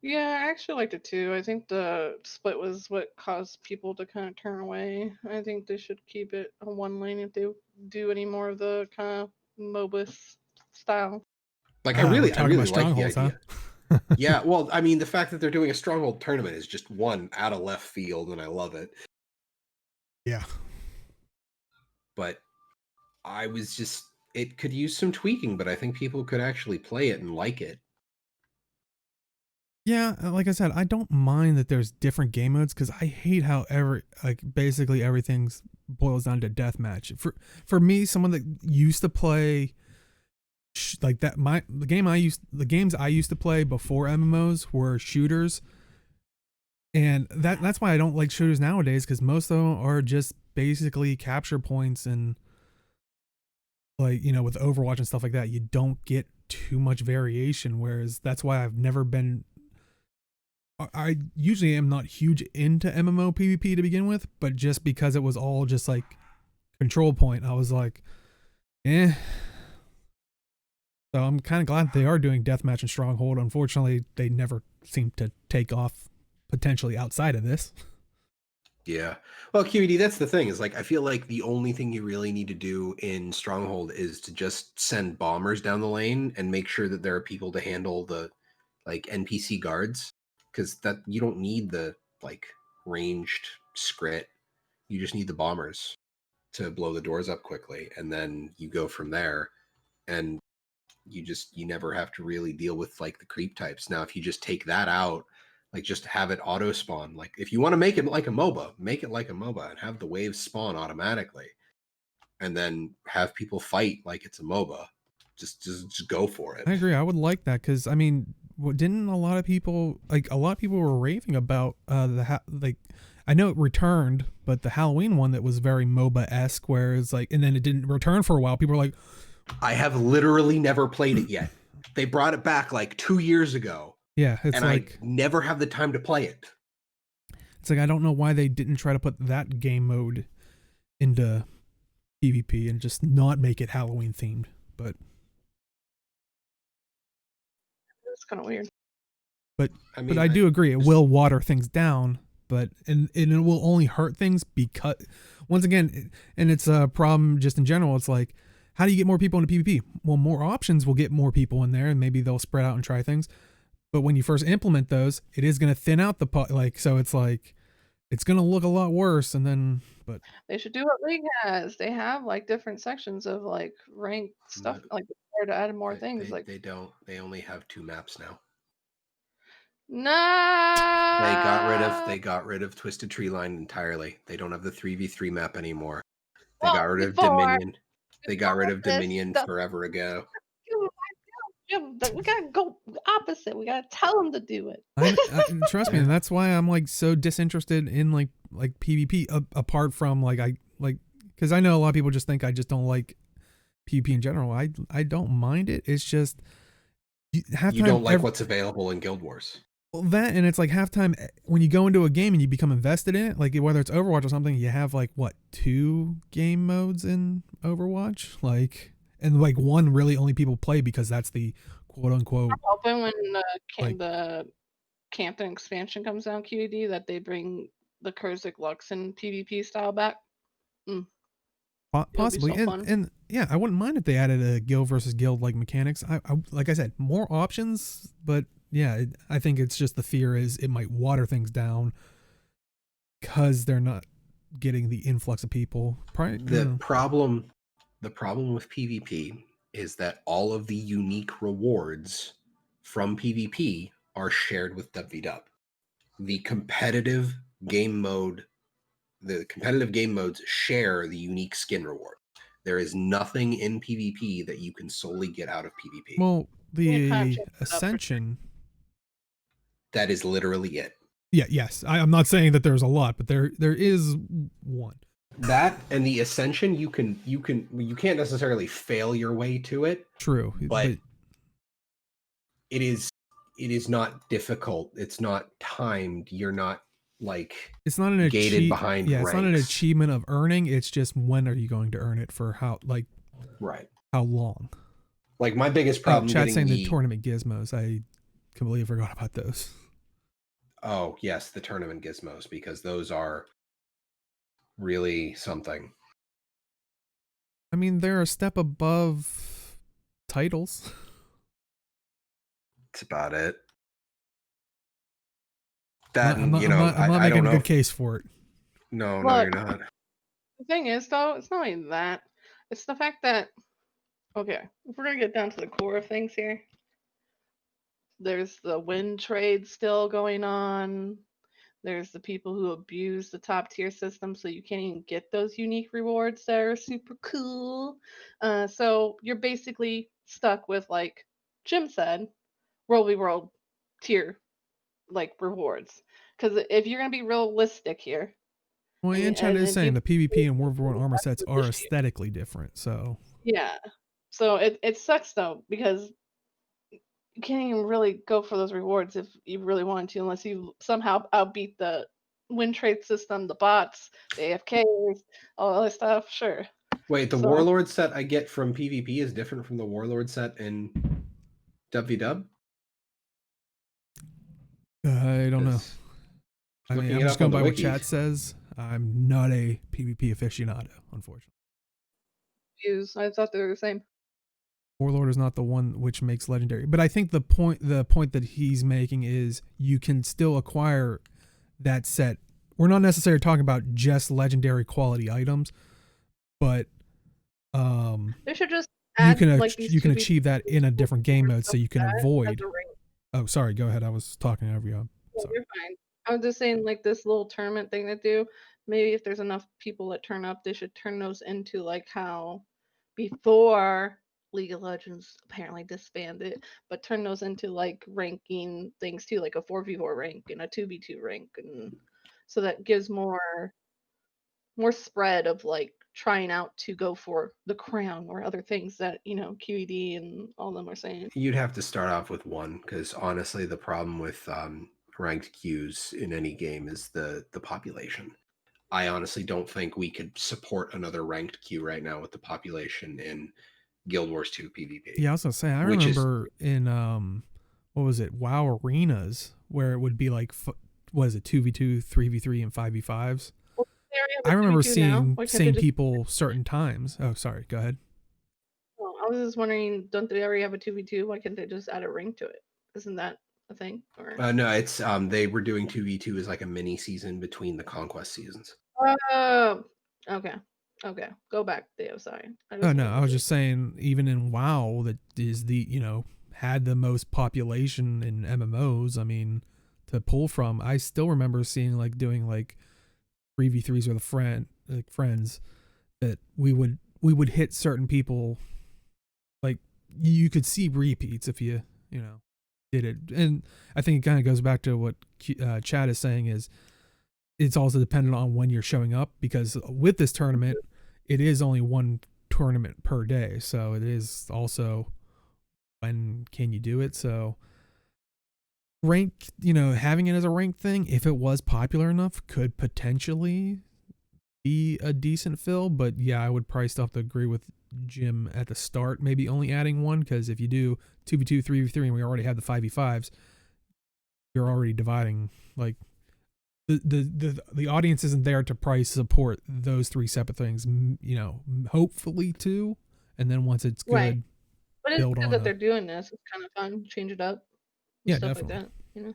yeah, I actually liked it too. I think the split was what caused people to kind of turn away. I think they should keep it a one lane if they do any more of the kind of MOBA style. Like, I really like the idea. Huh? Yeah, well, I mean, the fact that they're doing a Stronghold tournament is just one out of left field, and I love it. Yeah. But it could use some tweaking, but I think people could actually play it and like it. Yeah, like I said, I don't mind that there's different game modes because I hate how basically everything's boils down to deathmatch. For me, someone that used to play like that, the games I used to play before MMOs were shooters, and that's why I don't like shooters nowadays because most of them are just basically capture points and like with Overwatch and stuff like that, you don't get too much variation. Whereas that's why I've never been I usually am not huge into MMO PvP to begin with, but just because it was all just like control point, I was like, eh. So I'm kind of glad they are doing Deathmatch and Stronghold. Unfortunately, they never seem to take off potentially outside of this. Yeah. Well, QED, that's the thing, is like I feel like the only thing you really need to do in Stronghold is to just send bombers down the lane and make sure that there are people to handle the like NPC guards, because that you don't need the like ranged Skritt. You just need the bombers to blow the doors up quickly, and then you go from there, and you never have to really deal with like the creep types. Now, if you just take that out, like just have it auto spawn. Like if you want to make it like a MOBA, make it like a MOBA and have the waves spawn automatically, and then have people fight like it's a MOBA. Just go for it. I agree. I would like that because I mean, didn't a lot of people were raving about like I know it returned, but the Halloween one that was very MOBA esque, where it's like, and then it didn't return for a while. People were like, I have literally never played it yet. They brought it back like 2 years ago. Yeah, it's and like I never have the time to play it. It's like I don't know why they didn't try to put that game mode into PvP and just not make it Halloween themed. But It's kind of weird. But I do agree it will water things down, but and it will only hurt things because once again, and it's a problem just in general. It's like, how do you get more people into PvP? Well, more options will get more people in there, and maybe they'll spread out and try things. But when you first implement those, it is going to thin out the like. So it's like it's going to look a lot worse, and then but they should do what League has. They have like different sections of like ranked stuff, like to add more things. Like they don't. They only have 2 maps now. No. They got rid of Twisted Treeline entirely. They don't have the 3v3 map anymore. They got rid of Dominion. They got rid of Dominion forever ago. We gotta go opposite. We gotta tell them to do it. I trust me, and that's why I'm like so disinterested in like PvP. Apart from like because I know a lot of people just think I just don't like PvP in general. I don't mind it. It's just you don't like what's available in Guild Wars. Well, that, and it's like halftime when you go into a game and you become invested in it, like whether it's Overwatch or something, you have like what 2 game modes in Overwatch, like, and like one really only people play because that's the quote unquote. I'm hoping when the Campton expansion comes out, QED, that they bring the Kurzik Luxon PvP style back. Possibly, so and yeah, I wouldn't mind if they added a guild versus guild like mechanics. I like I said, more options, but yeah, I think it's just the fear is it might water things down because they're not getting the influx of people. The problem with PvP is that all of the unique rewards from PvP are shared with WW. The competitive game modes share the unique skin reward. There is nothing in PvP that you can solely get out of PvP. Well, the Ascension. That is literally it. Yeah, yes. I'm not saying that there's a lot, but there is one. That and the Ascension, you can't necessarily fail your way to it. True, but it is not difficult. It's not timed. You're not like it's not an gated behind ranks. It's not an achievement of earning. It's just when are you going to earn it for how how long? Like my biggest problem. Chat saying the tournament gizmos. I completely forgot about those. Oh yes, the tournament gizmos, because those are really something. I mean, they're a step above titles. That's about it. That I'm not making a good case for it. No, you're not. The thing is, though, it's not even that. It's the fact that, okay, if we're gonna get down to the core of things here, There's the win trade still going on. There's the people who abuse the top tier system, so you can't even get those unique rewards that are super cool. So you're basically stuck with, like Jim said, World v World tier like rewards. Because if you're gonna be realistic here, Well, and Chad is and saying people, the PvP and World War One armor sets are issue. aesthetically different. So Yeah. So it sucks though, because you can't even really go for those rewards if you really want to, unless you somehow outbeat the win trade system, the bots, the AFKs, all other stuff. Sure. Wait, the So Warlord set I get from PvP is different from the Warlord set in WW? I don't know. I mean, Looking I'm it just up on going the by what wiki. chat says. I'm not a PvP aficionado, unfortunately. views, I thought they were the same. Warlord is not the one which makes legendary, but I think the point that he's making is you can still acquire that set. We're not necessarily talking about just legendary quality items, but They should just you add can like these you can 2v achieve that in a different game mode, so you can as avoid. a rank. Oh, sorry. Go ahead. I was talking over you. Yeah, Sorry. you're fine. I was just saying, like this little tournament thing they do. Maybe if there's enough people that turn up, they should turn those into like how before League of Legends apparently disbanded, but turn those into like ranking things too, like a 4v4 rank and a 2v2 rank, and so that gives more spread of like trying out to go for the crown or other things that QED and all them are saying. You'd have to start off with one, because honestly, the problem with ranked queues in any game is the population. I honestly don't think we could support another ranked queue right now with the population in Guild Wars 2 PvP. Yeah, I was gonna say. I Which is remember in what was it? WoW arenas where it would be like what is it? 2v2, 3v3, and 5v5s. Well, they already I have a remember 2v2 now. seeing Why can't they same just? people certain times. Oh, sorry. Go ahead. Well, I was just wondering, don't they already have a 2v2? Why can't they just add a ring to it? Isn't that a thing? Or no, it's they were doing 2v2 as like a mini season between the conquest seasons. oh, okay, okay. Go back, Theo. Sorry, I Oh just no, wanted I to was see. just saying. Even in WoW, that is the had the most population in MMOs. I mean, to pull from. I still remember seeing like doing like 3v3s with friends that we would hit certain people. Like you could see repeats if you did it, and I think it kind of goes back to what Chad is saying is it's also dependent on when you're showing up, because with this tournament it is only one tournament per day, so it is also when can you do it. So rank, having it as a rank thing, if it was popular enough, could potentially be a decent fill. But yeah, I would probably still have to agree with Jim at the start, maybe only adding one, because if you do 2v2, 3v3, and we already have the 5v5s, you're already dividing. Like the audience isn't there to probably support those three separate things. Hopefully two, and then once it's good, Right, but it's build good on that a. they're doing this. It's kind of fun, change it up, and Yeah, stuff like definitely. that.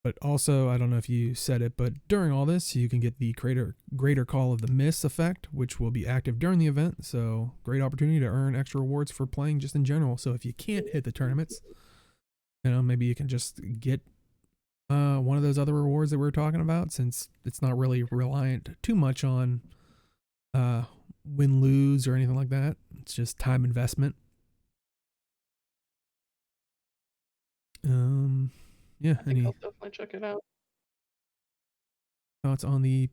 But also, I don't know if you said it, but during all this, you can get the greater Call of the Mist effect, which will be active during the event. So great opportunity to earn extra rewards for playing just in general. So if you can't hit the tournaments, maybe you can just get one of those other rewards that we were talking about, since it's not really reliant too much on win lose or anything like that. It's just time investment. Yeah. I think Any I'll definitely check it out. thoughts on the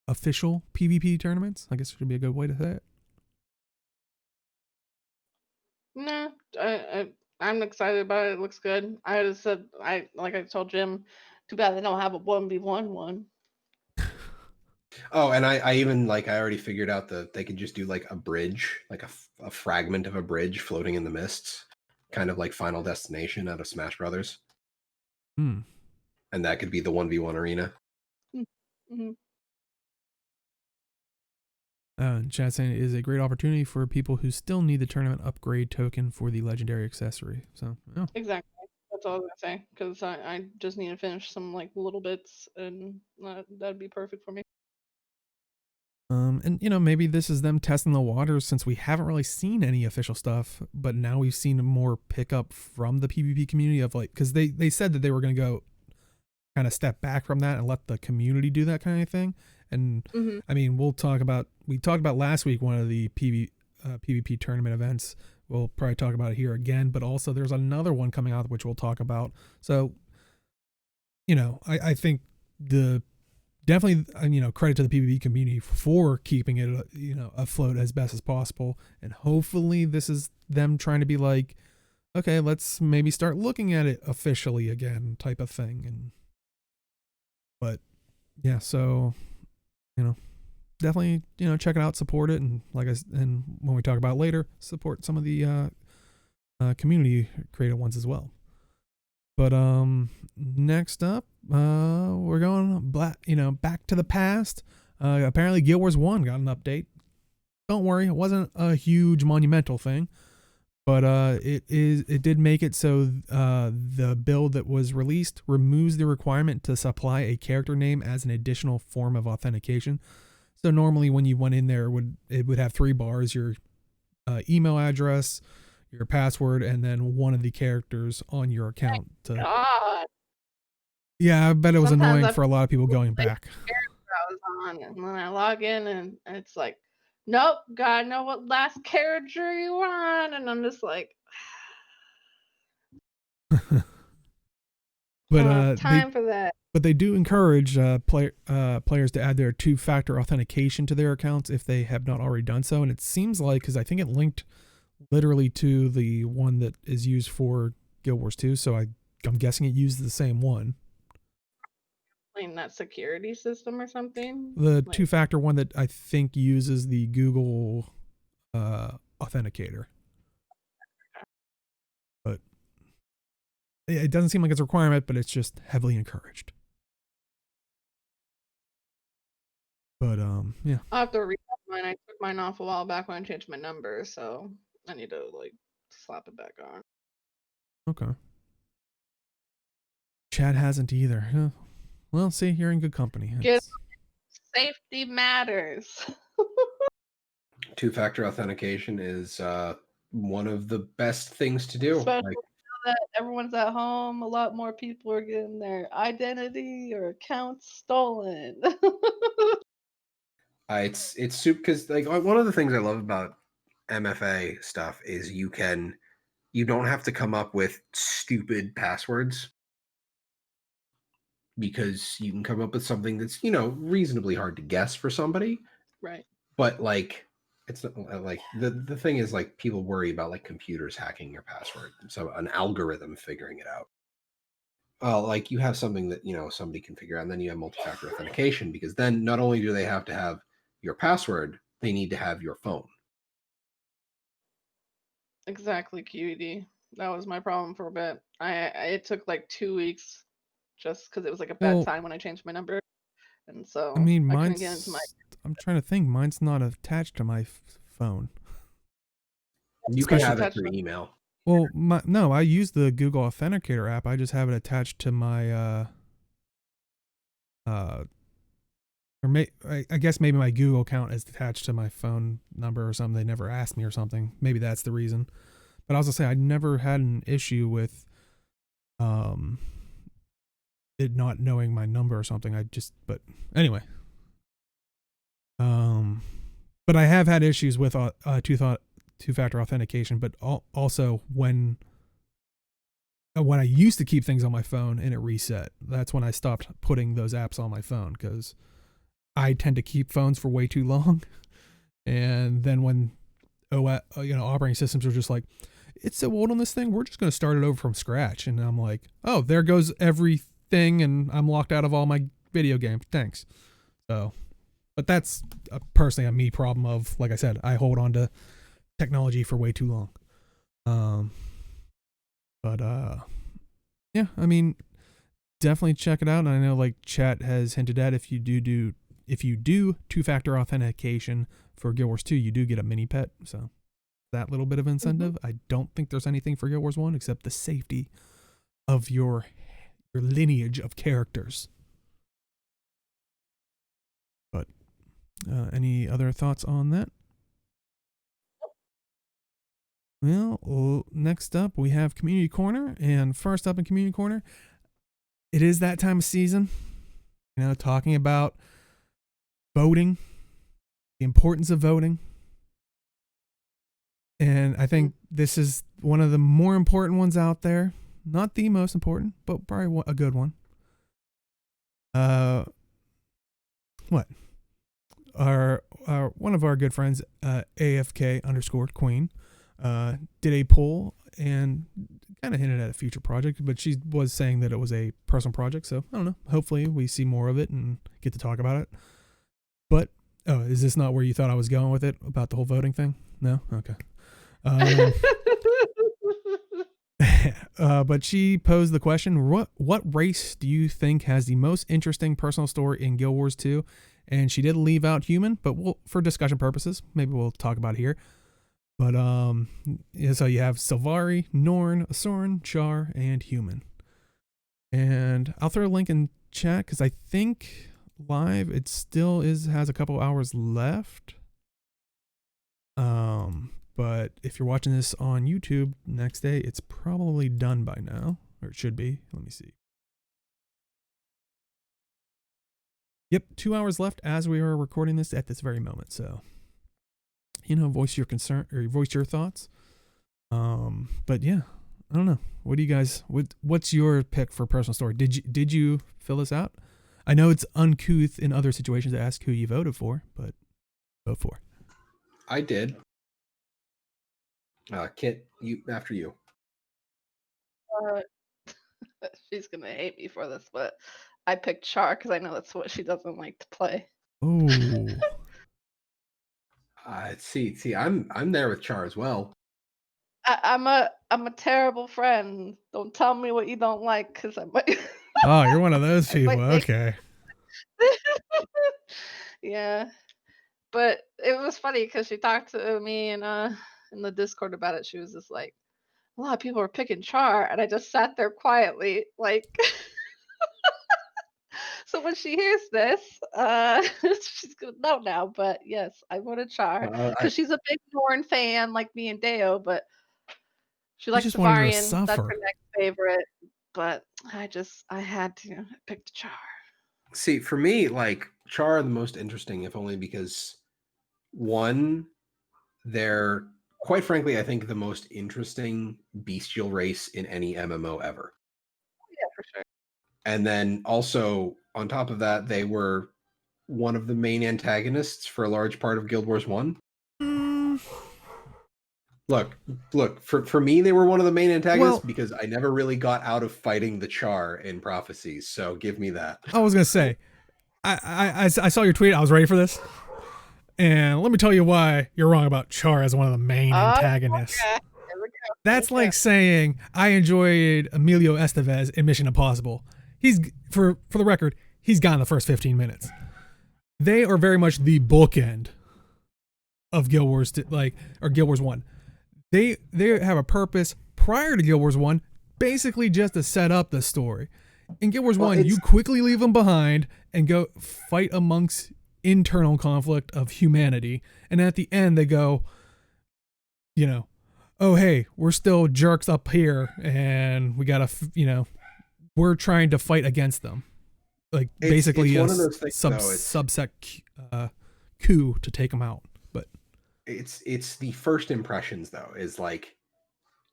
official PvP tournaments? I guess it should be a good way to say it. Nah, I'm excited about it. It looks good. I just said I told Jim, too bad they don't have a 1v1 one. Oh, and I even I already figured out that they could just do like a bridge, like a fragment of a bridge floating in the mists, kind of like Final Destination out of Smash Brothers. Hmm. And that could be the 1v1 arena. Mm-hmm. Chad saying it is a great opportunity for people who still need the tournament upgrade token for the legendary accessory. So, yeah. Exactly. That's all I was gonna say, because I just need to finish some like little bits, and that'd be perfect for me. And maybe this is them testing the waters since we haven't really seen any official stuff, but now we've seen more pickup from the PvP community of like, because they said that they were going to go kind of step back from that and let the community do that kind of thing. And I mean, we talked about last week one of the PvP tournament events. We'll probably talk about it here again, but also there's another one coming out which we'll talk about. So, I think definitely, credit to the PvP community for keeping it, afloat as best as possible. And hopefully this is them trying to be like, okay, let's maybe start looking at it officially again type of thing. But yeah, so, definitely, check it out, support it. And and when we talk about it later, support some of the community created ones as well. But next up, we're going back to the past. Apparently Guild Wars 1 got an update. Don't worry, it wasn't a huge monumental thing, but it did make it so the build that was released removes the requirement to supply a character name as an additional form of authentication. So normally when you went in there, it would have 3 bars: your email address, your password, and then one of the characters on your account. God. Yeah, I bet it was Sometimes annoying for a lot of people going back. I was on, and then I log in, and it's like, nope, gotta know what last character you want, and I'm just like, But time for that. But they do encourage players to add their 2-factor authentication to their accounts if they have not already done so. And it seems like, because I think it linked literally to the one that is used for Guild Wars 2, so I'm guessing it used the same one. That security system or something. The 2-factor one that I think uses the Google authenticator. But it doesn't seem like it's a requirement, but it's just heavily encouraged. But yeah. I'll have to reset mine. I took mine off a while back when I changed my number, so I need to slap it back on. Okay. Chad hasn't either. Huh. Well, see, you're in good company. Safety matters. 2-factor authentication is one of the best things to do. Especially now that everyone's at home, a lot more people are getting their identity or accounts stolen. It's super, because one of the things I love about MFA stuff is you don't have to come up with stupid passwords, because you can come up with something that's reasonably hard to guess for somebody. Right. But it's not the thing is, people worry about computers hacking your password, so an algorithm figuring it out. You have something that somebody can figure out, and then you have multi-factor authentication, because then not only do they have to have your password, they need to have your phone. Exactly, QED. That was my problem for a bit. It took 2 weeks just because it was a bad time when I changed my number, and so I mean, I couldn't get into my. I'm trying to think. Mine's not attached to my phone. You can have it through email. Well, no, I use the Google Authenticator app. I just have it attached to my I guess maybe my Google account is attached to my phone number or something. They never asked me or something. Maybe that's the reason. But I was gonna say I never had an issue with it not knowing my number or something. But anyway. But I have had issues with 2-factor authentication, but also when I used to keep things on my phone and it reset, that's when I stopped putting those apps on my phone, because I tend to keep phones for way too long. And then when operating systems are just like, it's so old on this thing, we're just going to start it over from scratch. And I'm like, oh, there goes everything, and I'm locked out of all my video games. Thanks. So, but that's personally a me problem of, like I said, I hold on to technology for way too long. Yeah, I mean, definitely check it out. And I know chat has hinted at, if you do 2-factor authentication for Guild Wars 2, you do get a mini pet. So that little bit of incentive. I don't think there's anything for Guild Wars 1 except the safety of your lineage of characters. But Any other thoughts on that? Well, next up we have Community Corner, and first up in Community Corner, it is that time of season. Talking about voting, the importance of voting. And I think this is one of the more important ones out there. Not the most important, but probably a good one. What? One of our good friends, AFK_Queen, did a poll and kind of hinted at a future project, but she was saying that it was a personal project. So I don't know. Hopefully we see more of it and get to talk about it. But is this not where you thought I was going with it about the whole voting thing? No? Okay. But she posed the question, what race do you think has the most interesting personal story in Guild Wars 2? And she did leave out human, but for discussion purposes, maybe we'll talk about it here. But so you have Sylvari, Norn, Asuran, Char, and human. And I'll throw a link in chat because I think live it still has a couple hours left. But if you're watching this on YouTube next day, it's probably done by now, or it should be. Let me see. Yep, 2 hours left as we are recording this at this very moment. So, voice your concern or voice your thoughts. But yeah, I don't know. What do you guys? What's your pick for personal story? Did you fill this out? I know it's uncouth in other situations to ask who you voted for, but vote for. I did. Kit, after you. She's gonna hate me for this, but I picked Char because I know that's what she doesn't like to play. Oh. See, I'm there with Char as well. I'm a terrible friend. Don't tell me what you don't like, because I might. Oh, you're one of those people. Okay. Yeah, but it was funny because she talked to me in the Discord about it. She was just like, a lot of people are picking Char, and I just sat there quietly, like. So when she hears this, she's gonna know now. But yes, I voted Char because she's a big Norn fan, like me and Deo. But she likes just wanted her to Savarian. That's suffer. her next favorite. But I had to pick the Char. See, for me, like Char are the most interesting, if only because one, they're quite frankly, I think the most interesting bestial race in any MMO ever. Yeah, for sure. And then also on top of that, they were one of the main antagonists for a large part of Guild Wars 1. Look, for me, they were one of the main antagonists because I never really got out of fighting the Char in Prophecies, so give me that. I was going to say, I saw your tweet, I was ready for this, and let me tell you why you're wrong about Char as one of the main antagonists. Okay. That's like saying, I enjoyed Emilio Estevez in Mission Impossible. He's, for the record, he's gone the first 15 minutes. They are very much the bookend of Guild Wars, or Guild Wars 1. They have a purpose prior to Guild Wars 1, basically just to set up the story. In Guild Wars 1, you quickly leave them behind and go fight amongst internal conflict of humanity. And at the end, they go, oh, hey, we're still jerks up here, and we gotta, we're trying to fight against them. Like, basically it's one of those things, subsect coup to take them out. But it's the first impressions, though, is like,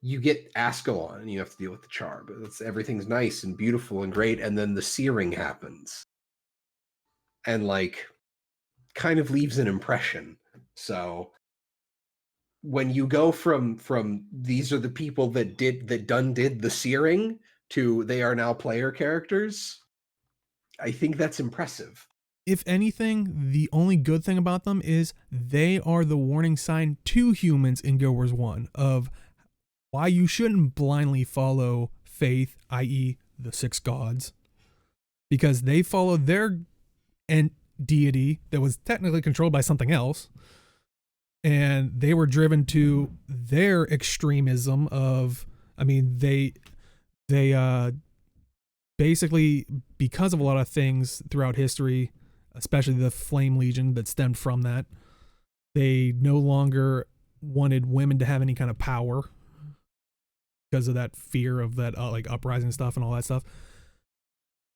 you get Ascalon and you have to deal with the Char, but everything's nice and beautiful and great, and then the searing happens. And, like, kind of leaves an impression. So when you go from these are the people that did the searing to they are now player characters, I think that's impressive. If anything, the only good thing about them is they are the warning sign to humans in Guild Wars 1 of why you shouldn't blindly follow faith, i.e. the 6 gods, because they follow their deity that was technically controlled by something else, and they were driven to their extremism of, they basically, because of a lot of things throughout history, especially the Flame Legion that stemmed from that. They no longer wanted women to have any kind of power because of that fear of that like uprising stuff and all that stuff.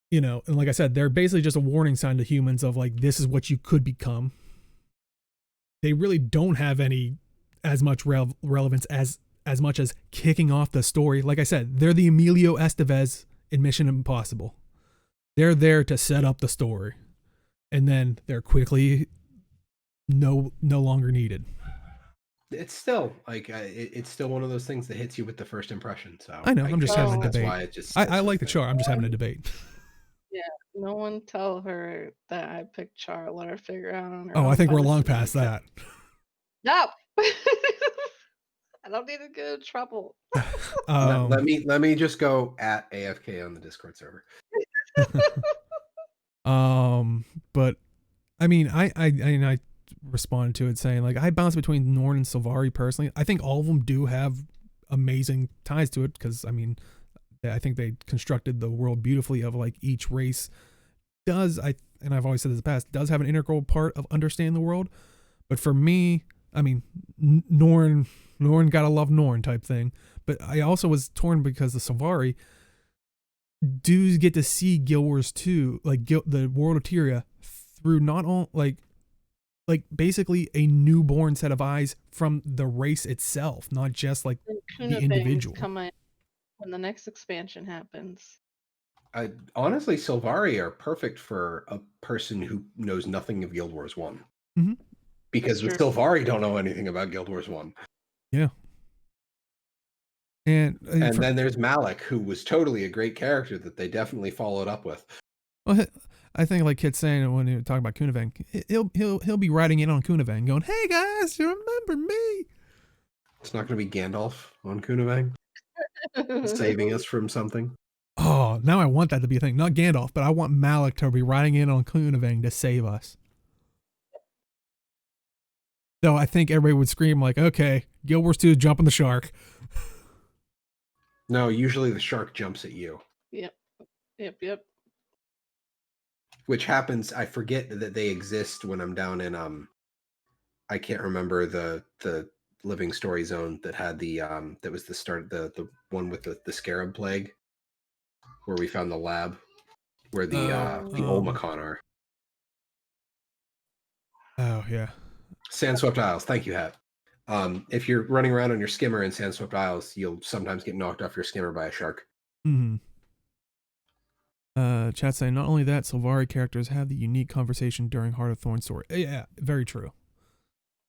You know, and like I said, they're basically just a warning sign to humans of like, this is what you could become. They really don't have any as much relevance as much as kicking off the story. Like I said, they're the Emilio Estevez in Mission Impossible. They're there to set up the story, and then they're quickly no longer needed. It's still like it's still one of those things that hits you with the first impression. So I know. I'm just having a that's debate. why it just I like the Char. I'm just having a debate. Yeah, no one tell her that I picked Char. Let her figure out on her Oh, own I think by we're long listening past to- that. No. I don't need to get in trouble. let me just go at AFK on the Discord server. But I mean, I responded to it saying like I bounce between Norn and Sylvari personally. I think all of them do have amazing ties to it because I mean, I think they constructed the world beautifully of like each race does and I've always said this in the past, does have an integral part of understanding the world. But for me, I mean, Norn gotta love Norn type thing. But I also was torn because the Sylvari do get to see Guild Wars 2, like the world of Tyria, through not all like basically a newborn set of eyes from the race itself, not just like the individual. Coming when the next expansion happens. Honestly, Sylvari are perfect for a person who knows nothing of Guild Wars 1. Mm-hmm. Because the Sylvari don't know anything about Guild Wars 1. Yeah. And then there's Malik, who was totally a great character that they definitely followed up with. Well, I think like Kit's saying when you talk about Kunavang, he'll be riding in on Kunavang going, "Hey guys, you remember me?" It's not going to be Gandalf on Kunavang saving us from something. Oh, now I want that to be a thing. Not Gandalf, but I want Malik to be riding in on Kunavang to save us. So I think everybody would scream like, "Okay, Guild Wars 2 jumping the shark." No, usually the shark jumps at you. Yep. Which happens, I forget that they exist when I'm down in I can't remember the Living Story Zone that had the that was the start the one with the scarab plague, where we found the lab where the Olmacon are. Oh yeah. Sandswept Isles, thank you, Hat. If you're running around on your skimmer in Sandswept Isles, you'll sometimes get knocked off your skimmer by a shark. Mm-hmm. Chat saying not only that, Sylvari characters have the unique conversation during Heart of Thorn story. Yeah, very true.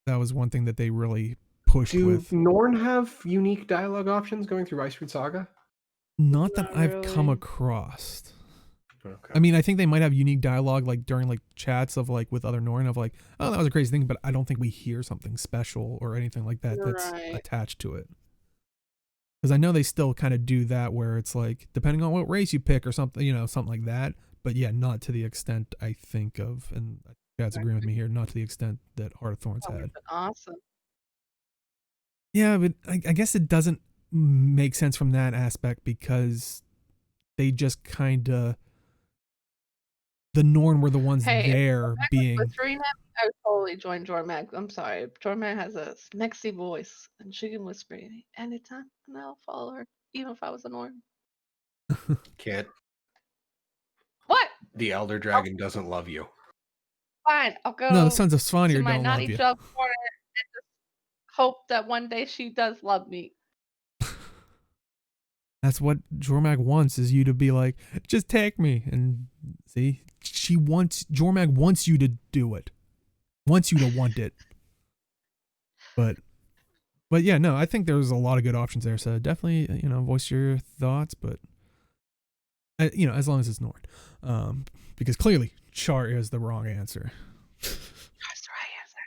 That was one thing that they really pushed with. Do Norn have unique dialogue options going through Icewind Saga? Not that I've come across. Okay. I mean, I think they might have unique dialogue like during like chats of like with other Norn of like, oh, that was a crazy thing, but I don't think we hear something special or anything like that that's attached to it. Because I know they still kind of do that where it's like, depending on what race you pick or something, you know, something like that. But yeah, not to the extent I think of, and Chad's agreeing with me here, not to the extent that Heart of Thorns had. Awesome. Yeah, but I guess it doesn't make sense from that aspect because they just kind of, the Norn were the ones there being. I would totally join Jormac. I'm sorry. Jormac has a sexy voice and she can whisper anytime and I'll follow her, even if I was a Norn. Can't. What? The Elder Dragon doesn't love you. Fine, I'll go. No, the Sons of Svanir my don't naughty love you. Jug corner and just hope that one day she does love me. That's what Jormac wants, is you to be like, just take me. And see, Jormac wants you to do it. Wants you to want it. But yeah, no, I think there's a lot of good options there. So definitely, you know, voice your thoughts, but you know, as long as it's Norn. Because clearly Char is the wrong answer. That's the right answer.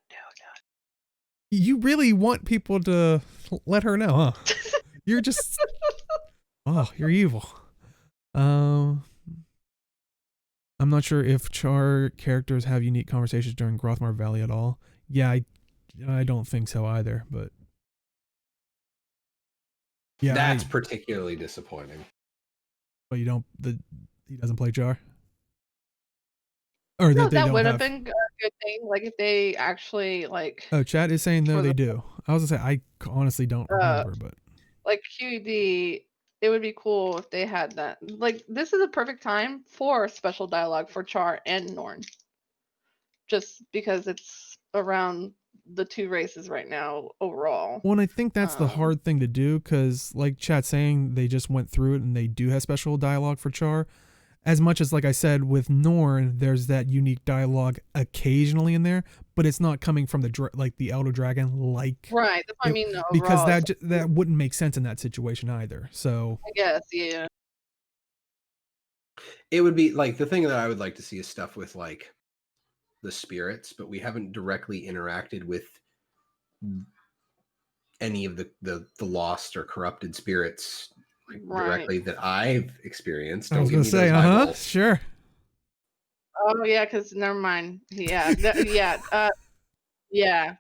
Do it. You really want people to let her know, huh? You're just oh, you're evil. I'm not sure if Char characters have unique conversations during Grothmar Valley at all. Yeah, I don't think so either, but yeah, that's particularly disappointing. But he doesn't play Char? or No, that they that don't would have have. been a good thing, like, if they actually, like, Oh, chat is saying no, for they the do. I was gonna say I honestly don't uh, remember, but like, QED, it would be cool if they had that. Like, this is a perfect time for special dialogue for Char and Norn, just because it's around the 2 races right now overall. well, and I think that's the Um, hard thing to do because, like chat's saying, they just went through it and they do have special dialogue for Char. As much as, like I said, with Norn, there's that unique dialogue occasionally in there, but it's not coming from the Elder Dragon like right, that's what I it, mean, because overall, it's that wouldn't make sense in that situation either. So I guess, yeah. It would be like the thing that I would like to see is stuff with like the spirits, but we haven't directly interacted with any of the lost or corrupted spirits like Right. directly that I've experienced. I Don't was give gonna me say, those eyeballs. sure. Oh, yeah, because never mind. Yeah, yeah.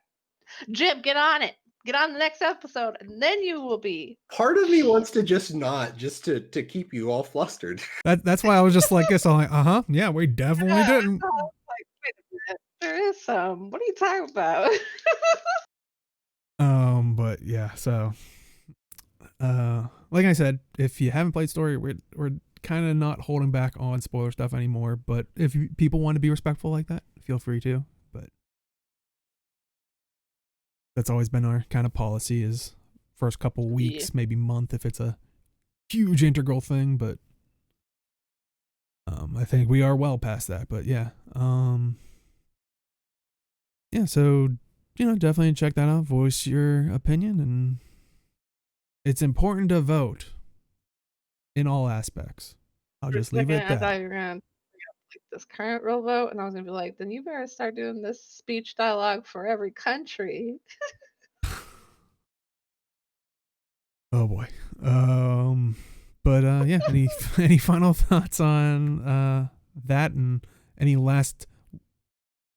Jim, get on it. Get on the next episode, and then you will be. Part of me wants to just not, just to keep you all flustered. That's why I was just like this. I'm like, yeah, we definitely Yeah, didn't. I was like, wait a minute. There is some. What are you talking about? But yeah, so like I said, if you haven't played story, we're kind of not holding back on spoiler stuff anymore. But if people want to be respectful like that, feel free to. But that's always been our kind of policy: is first couple weeks, maybe month, if it's a huge integral thing. But I think we are well past that. But yeah, yeah. So definitely check that out. Voice your opinion, and it's important to vote in all aspects. I'll For a just leave it second, at I that. thought you were gonna like this current real vote, and I was gonna be like, then you better start doing this speech dialogue for every country. Oh boy. But yeah, any final thoughts on that, and any last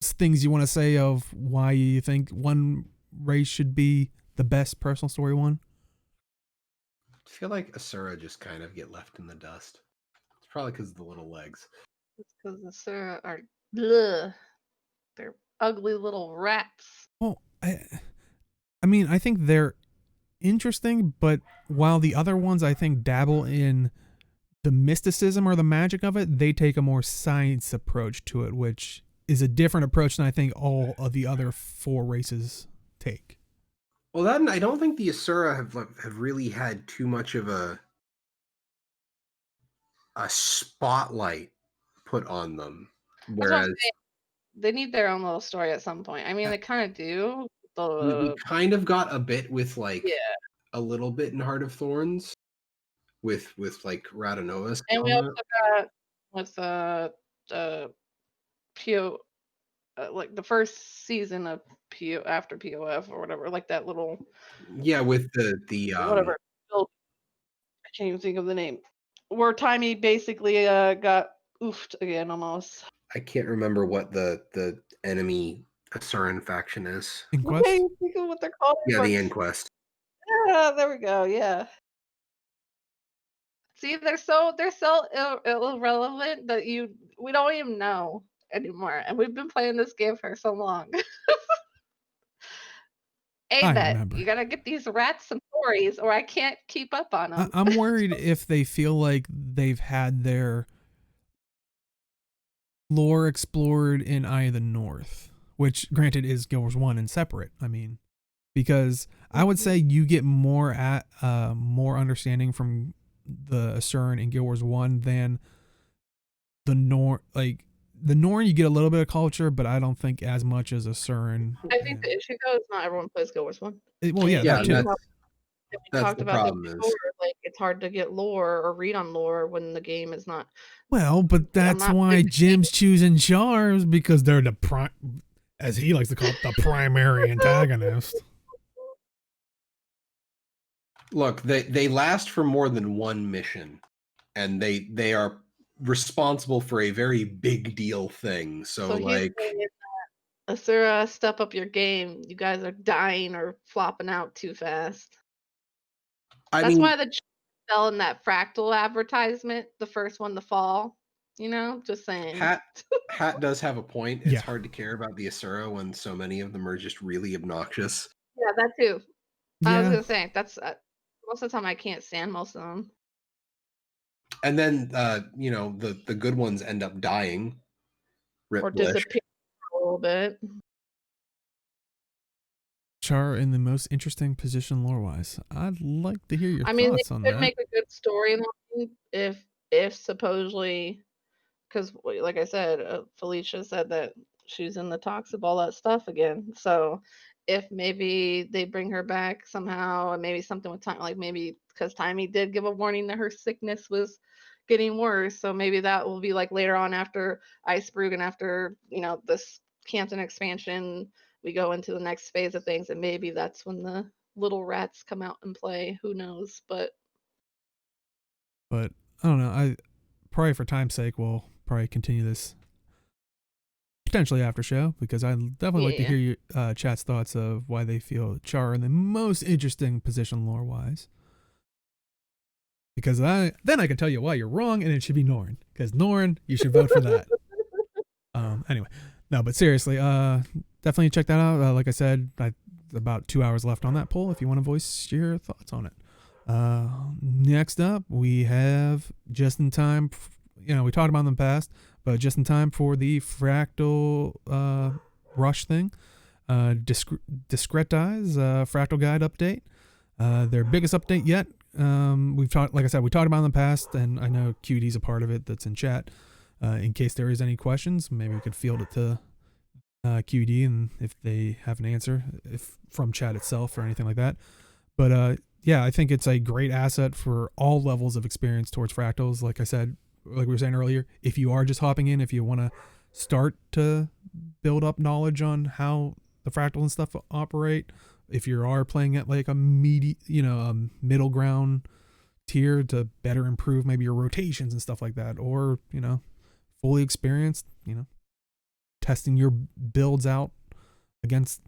things you want to say of why you think one race should be the best personal story one? I feel like Asura just kind of get left in the dust. It's probably because of the little legs. It's because the Sura are bleh. They're ugly little rats. Well, I mean, I think they're interesting, but while the other ones I think dabble in the mysticism or the magic of it, they take a more science approach to it, which is a different approach than I think all of the other 4 races take. Well, that, and I don't think the Asura have really had too much of a spotlight put on them. That's what I'm Whereas saying. They need their own little story at some point. I mean, they kind of do. we kind of got a bit with like Yeah, a little bit in Heart of Thorns with like Radonova's and we also comment. got with PO, like the first season of PO after POF or whatever, like that little Yeah, with the whatever. I can't even think of the name. Where Timey basically got oofed again almost. I can't remember what the enemy Asuran faction is. I Inquest? can't even think of what they're called. Yeah, the But Inquest. yeah, there we go. Yeah. See, they're so irrelevant that we don't even know anymore, and we've been playing this game for so long. I Amen. remember. You gotta get these rats some stories, or I can't keep up on them. I'm worried if they feel like they've had their lore explored in Eye of the North, which granted is Guild Wars 1 and separate. I mean, because I would say you get more understanding from the Asuran in Guild Wars 1 than the Norn. Like the Norn, you get a little bit of culture, but I don't think as much as Asuran. I think the issue though is not everyone plays Guild Wars 1. Well, yeah, Yeah, that too. We that's talked the about this problem is. before, like it's hard to get lore or read on lore when the game is not. Well, but that's not why playing the Jim's choosing Chars, because they're the as he likes to call it, the primary antagonist. Look, they last for more than one mission, and they are responsible for a very big deal thing. So he's like, saying that Asura, step up your game. You guys are dying or flopping out too fast. I That's mean, why the fell in that Fractal advertisement, the first one to fall. Just saying. Hat does have a point. It's Yeah. hard to care about the Asura when so many of them are just really obnoxious. Yeah, that too. I was Yeah. gonna say that's most of the time I can't stand most of them. And then the good ones end up dying. Rip Or Blish. disappear for a little bit. Char in the most interesting position lore-wise. I'd like to hear your I mean, they thoughts on could that. make a good storyline if supposedly, because like I said, Felicia said that she's in the talks of all that stuff again. So if maybe they bring her back somehow, and maybe something with time, like maybe because Timey did give a warning that her sickness was getting worse, so maybe that will be like later on after Iceberg and after this Canton expansion, we go into the next phase of things, and maybe that's when the little rats come out and play. Who knows? But I don't know. I probably for time's sake we'll probably continue this potentially after show, because I'd definitely like to yeah. hear your chat's thoughts of why they feel Char in the most interesting position lore-wise. Because then I can tell you why you're wrong, and it should be Norn. Because Norn, you should vote for that. Anyway, no, but seriously, definitely check that out. Like I said, about 2 hours left on that poll if you want to voice your thoughts on it. Next up, we have just in time. We talked about them in the past, but just in time for the Fractal Rush thing. Discretize Fractal Guide update. Their biggest update yet. We talked about it in the past, and I know QD's a part of it that's in chat. In case there is any questions, maybe we could field it to QD, and if they have an answer, if from chat itself or anything like that. But yeah, I think it's a great asset for all levels of experience towards fractals. Like I said, like we were saying earlier, if you are just hopping in, if you want to start to build up knowledge on how the fractal and stuff operate, if you are playing at like a middle ground tier to better improve maybe your rotations and stuff like that, or fully experienced, testing your builds out against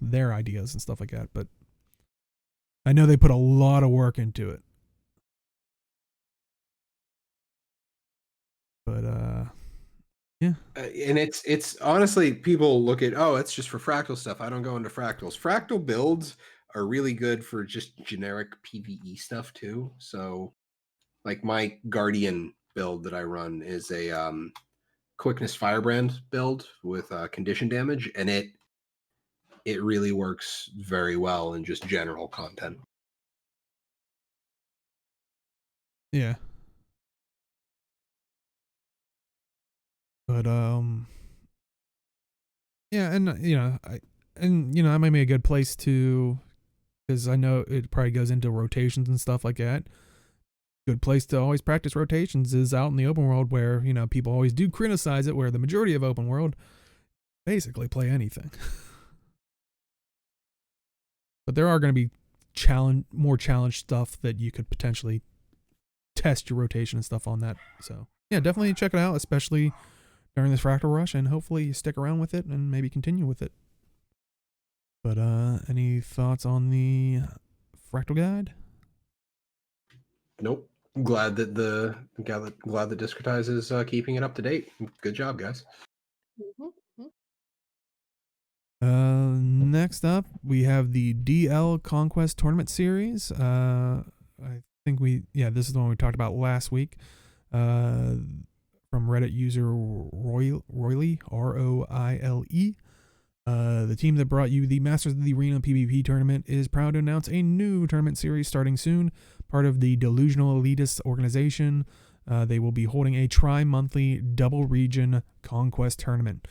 their ideas and stuff like that. But I know they put a lot of work into it. But yeah. And it's honestly, people look at, it's just for fractal stuff. I don't go into fractals. Fractal builds are really good for just generic PvE stuff too. So like my Guardian build that I run is a quickness firebrand build with condition damage, and it really works very well in just general content. Yeah. But yeah, and that might be a good place to, because I know it probably goes into rotations and stuff like that. Good place to always practice rotations is out in the open world, where people always do criticize it, where the majority of open world basically play anything. But there are going to be more challenge stuff that you could potentially test your rotation and stuff on that. So yeah, definitely check it out, especially during this Fractal Rush, and hopefully you stick around with it and maybe continue with it. But any thoughts on the Fractal Guide? Nope. Glad that Discretize is keeping it up to date. Good job, guys. Next up, we have the DL Conquest Tournament Series. I think this is the one we talked about last week. From Reddit user Royle, Roile. The team that brought you the Masters of the Arena PvP tournament is proud to announce a new tournament series starting soon. Part of the Delusional Elitist organization, they will be holding a tri-monthly double region conquest tournament.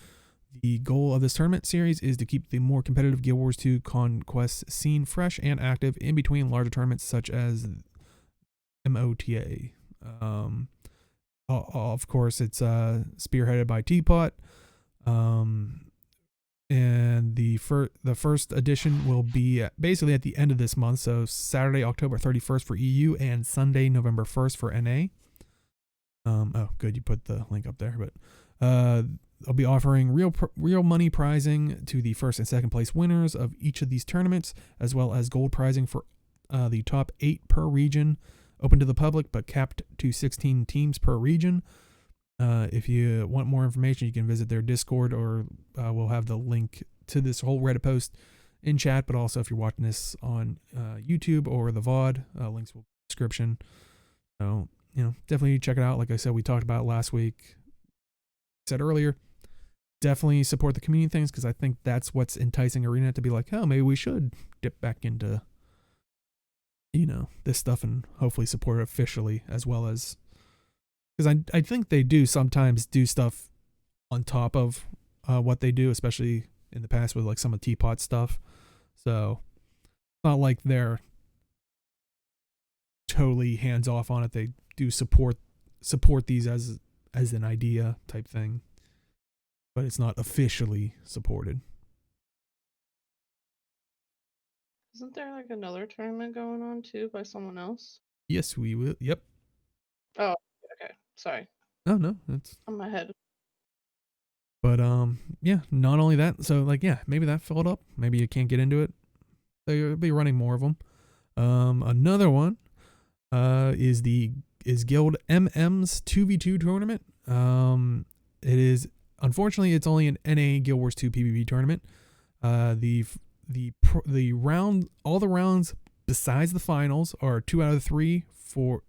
The goal of this tournament series is to keep the more competitive Guild Wars 2 conquest scene fresh and active in between larger tournaments such as MOTA. Of course, it's spearheaded by Teapot. And the first edition will be basically at the end of this month, so Saturday, October 31st for EU, and Sunday, November 1st for NA. Oh, good, you put the link up there. But I'll be offering real money prizing to the first and second place winners of each of these tournaments, as well as gold prizing for the top 8 per region, open to the public but capped to 16 teams per region. If you want more information, you can visit their Discord, or we'll have the link to this whole Reddit post in chat. But also, if you're watching this on YouTube or the VOD, links will be in the description. So, definitely check it out. Like I said, we talked about it last week. Said earlier, definitely support the community things, because I think that's what's enticing Arena to be like, oh, maybe we should dip back into, this stuff and hopefully support it officially, as well as, because I think they do sometimes do stuff on top of what they do, especially in the past with like some of the teapot stuff. So it's not like they're totally hands off on it. They do support these as an idea type thing, but it's not officially supported. Isn't there like another tournament going on too by someone else? Yes, we will. Yep. Oh, okay. Sorry. Oh no, that's On my head. But yeah, not only that, so like, yeah, maybe that filled up. Maybe you can't get into it. They'll be running more of them. Another one is Guild MM's 2v2 tournament. It is, unfortunately, it's only an NA Guild Wars 2 PvP tournament. The round, all the rounds besides the finals are 2 out of 3 for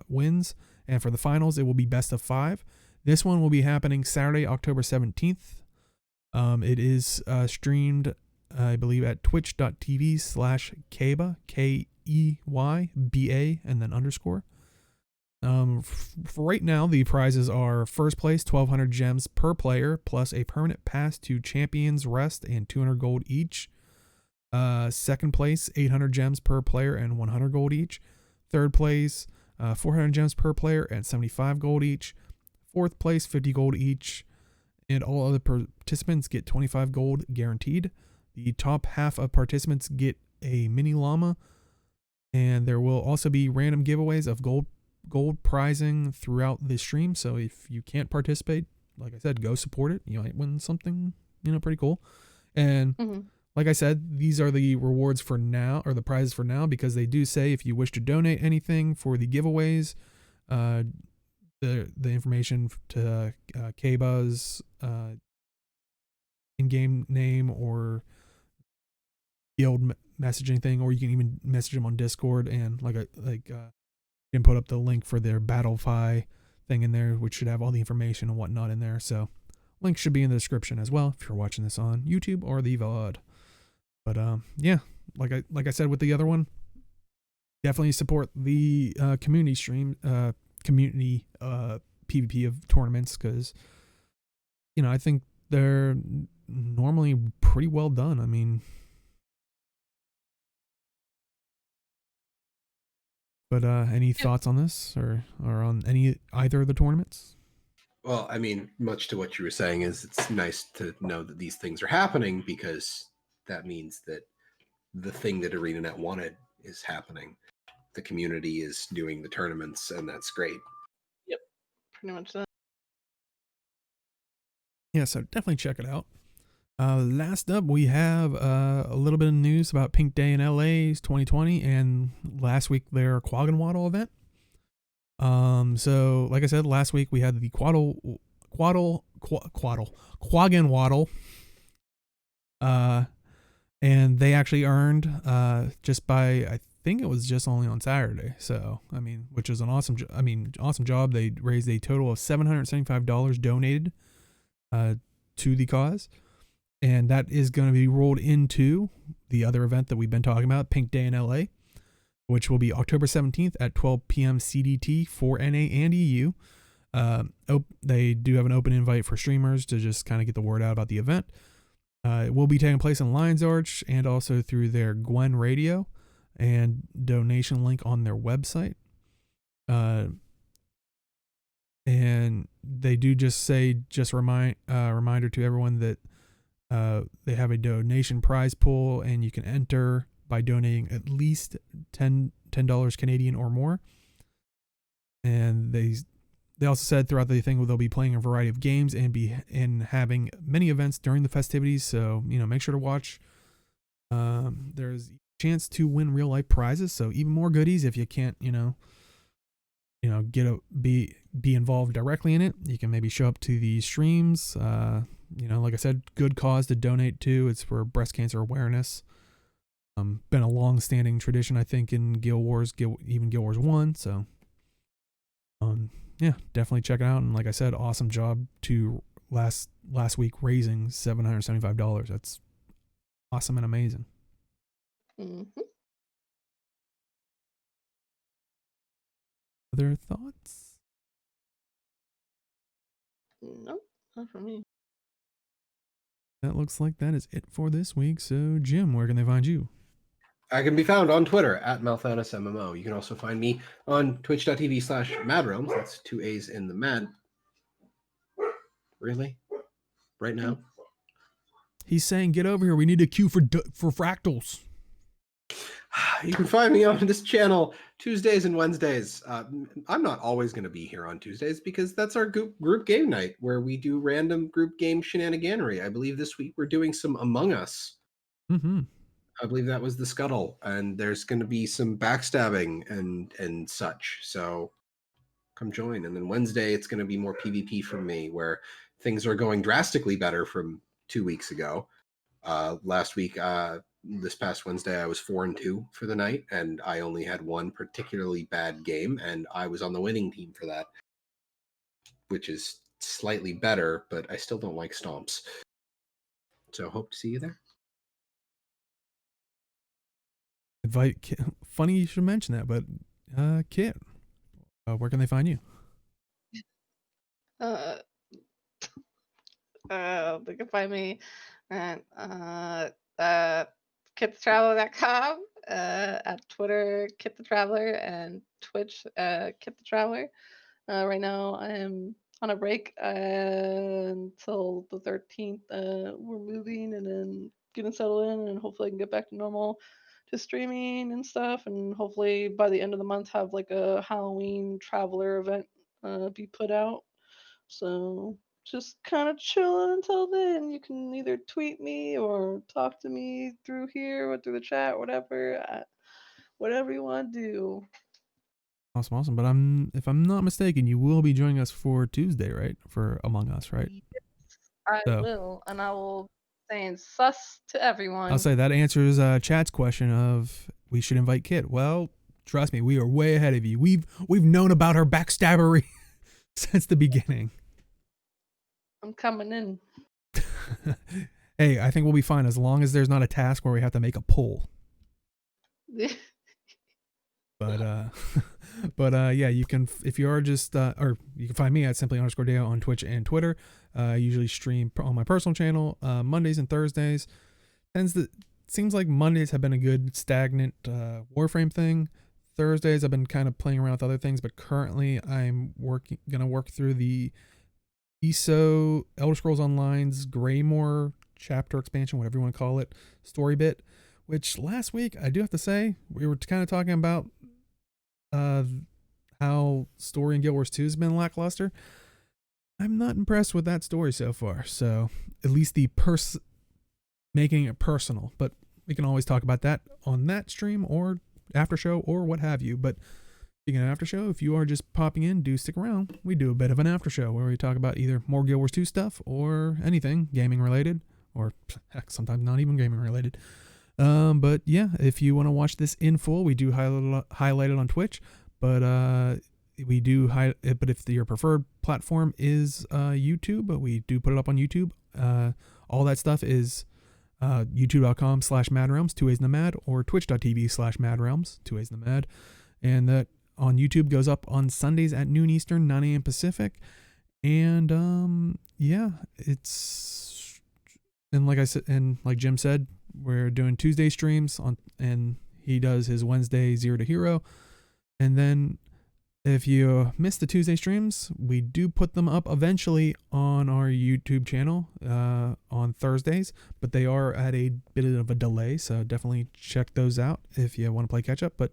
wins, and for the finals it will be best of 5. This one will be happening Saturday, October 17th. It is streamed, I believe, at twitch.tv/Keyba, KEYBA, and then underscore. For right now, the prizes are first place, 1,200 gems per player, plus a permanent pass to Champions Rest and 200 gold each. Second place, 800 gems per player and 100 gold each. Third place, 400 gems per player and 75 gold each. Fourth place, 50 gold each, and all other participants get 25 gold guaranteed. The top half of participants get a mini llama, and there will also be random giveaways of gold prizing throughout the stream. So if you can't participate, like I said, go support it. You might win something, pretty cool. And like I said, these are the rewards for now, or the prizes for now, because they do say if you wish to donate anything for the giveaways, the information to Keyba's in-game name or guild messaging thing, or you can even message them on Discord, and you can put up the link for their Battlefy thing in there, which should have all the information and whatnot in there. So link should be in the description as well if you're watching this on YouTube or the VOD. But yeah, like I said with the other one, definitely support the community stream, community PvP of tournaments, because I think they're normally pretty well done. I mean, but any thoughts on this, or on either of the tournaments? Well, I mean, much to what you were saying, is it's nice to know that these things are happening, because that means that the thing that ArenaNet wanted is happening. The community is doing the tournaments, and that's great. Yep, pretty much that. Yeah, so definitely check it out. Last up, we have a little bit of news about Pink Day in LA's 2020, and last week their Quag and Waddle event. So like I said, last week we had the Quag and Waddle. And they actually earned just by, I think it was just only on Saturday. So, I mean, which is an awesome job. They raised a total of $775 donated to the cause. And that is going to be rolled into the other event that we've been talking about, Pink Day in LA, which will be October 17th at 12 p.m. CDT for NA and EU. They do have an open invite for streamers to just kind of get the word out about the event. It will be taking place in Lion's Arch and also through their Gwen Radio, and donation link on their website. And they do just say, reminder to everyone that they have a donation prize pool, and you can enter by donating at least $10 Canadian or more. And they also said throughout the thing they'll be playing a variety of games and having many events during the festivities. So make sure to watch. There's a chance to win real life prizes, so even more goodies if you can't be involved directly in it, you can maybe show up to the streams. Like I said, good cause to donate to. It's for breast cancer awareness. Been a long-standing tradition, I think, in Guild Wars, even Guild Wars 1. So, yeah, definitely check it out. And like I said, awesome job to last week raising $775. That's awesome and amazing. Mm-hmm. Other thoughts? Nope, not for me. That looks like that is it for this week. So, Jim, where can they find you? I can be found on Twitter at MalthanusMMO. You can also find me on twitch.tv/MadRealms. That's 2 A's in the Mad. Really? Right now? He's saying, get over here. We need a queue for Fractals. You can find me on this channel Tuesdays and Wednesdays. I'm not always going to be here on Tuesdays because that's our group game night where we do random group game shenaniganery. I believe this week we're doing some Among Us. Mm-hmm. I believe that was the Scuttle, and there's going to be some backstabbing and such. So come join. And then Wednesday, it's going to be more PvP from me, where things are going drastically better from 2 weeks ago. Last week, this past Wednesday, I was 4-2 for the night, and I only had one particularly bad game, and I was on the winning team for that, which is slightly better, but I still don't like stomps. So hope to see you there. Invite Kit. Funny you should mention that, but Kit, where can they find you? They can find me at kitthetraveler.com, at Twitter Kit the Traveler, and Twitch Kit the Traveler. Right now I am on a break until the 13th. We're moving and then getting settled in, and hopefully I can get back to normal to streaming and stuff, and hopefully by the end of the month have like a Halloween traveler event be put out. So just kind of chilling until then. You can either tweet me or talk to me through here or through the chat, whatever you want to do. Awesome. But if I'm not mistaken, you will be joining us for Tuesday, right? For Among Us, right? Yes, I will, and I will saying sus to everyone. I'll say that answers chat's question of we should invite Kit. Well, trust me, we are way ahead of you. We've known about her backstabbery since the beginning. I'm coming in. Hey, I think we'll be fine as long as there's not a task where we have to make a poll. But yeah, you can, if you are just or you can find me at simply_Dale on Twitch and Twitter. I usually stream on my personal channel Mondays and Thursdays. Seems like Mondays have been a good stagnant Warframe thing. Thursdays I've been kind of playing around with other things, but currently I'm gonna work through the ESO Elder Scrolls Online's Greymore chapter expansion, whatever you want to call it, story bit. Which last week I do have to say we were kind of talking about how story in Guild Wars 2 has been lackluster. I'm not impressed with that story so far. So at least the making it personal, but we can always talk about that on that stream or after show or what have you. But speaking of after show, if you are just popping in, do stick around. We do a bit of an after show where we talk about either more Guild Wars 2 stuff or anything gaming related, or heck, sometimes not even gaming related. But yeah, if you want to watch this in full, we do highlight it on Twitch, but we do but if your preferred platform is YouTube, but we do put it up on YouTube. All that stuff is youtube.com/madrealms, 2 A's in the Mad, or twitch.tv/madrealms, 2 A's in the Mad. And that on YouTube goes up on Sundays at noon Eastern, 9 a.m. Pacific. And yeah, and like I said, and like Jim said, we're doing Tuesday streams and he does his Wednesday 0 to Hero. And then if you miss the Tuesday streams, we do put them up eventually on our YouTube channel on Thursdays, but they are at a bit of a delay, so definitely check those out if you want to play catch up. But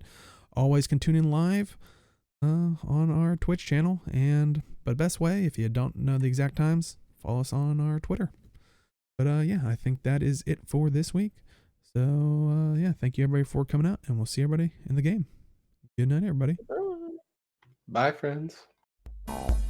always can tune in live on our Twitch channel. But best way, if you don't know the exact times, follow us on our Twitter. But yeah, I think that is it for this week. So yeah, thank you everybody for coming out, and we'll see everybody in the game. Good night, everybody. Bye, friends. Bye.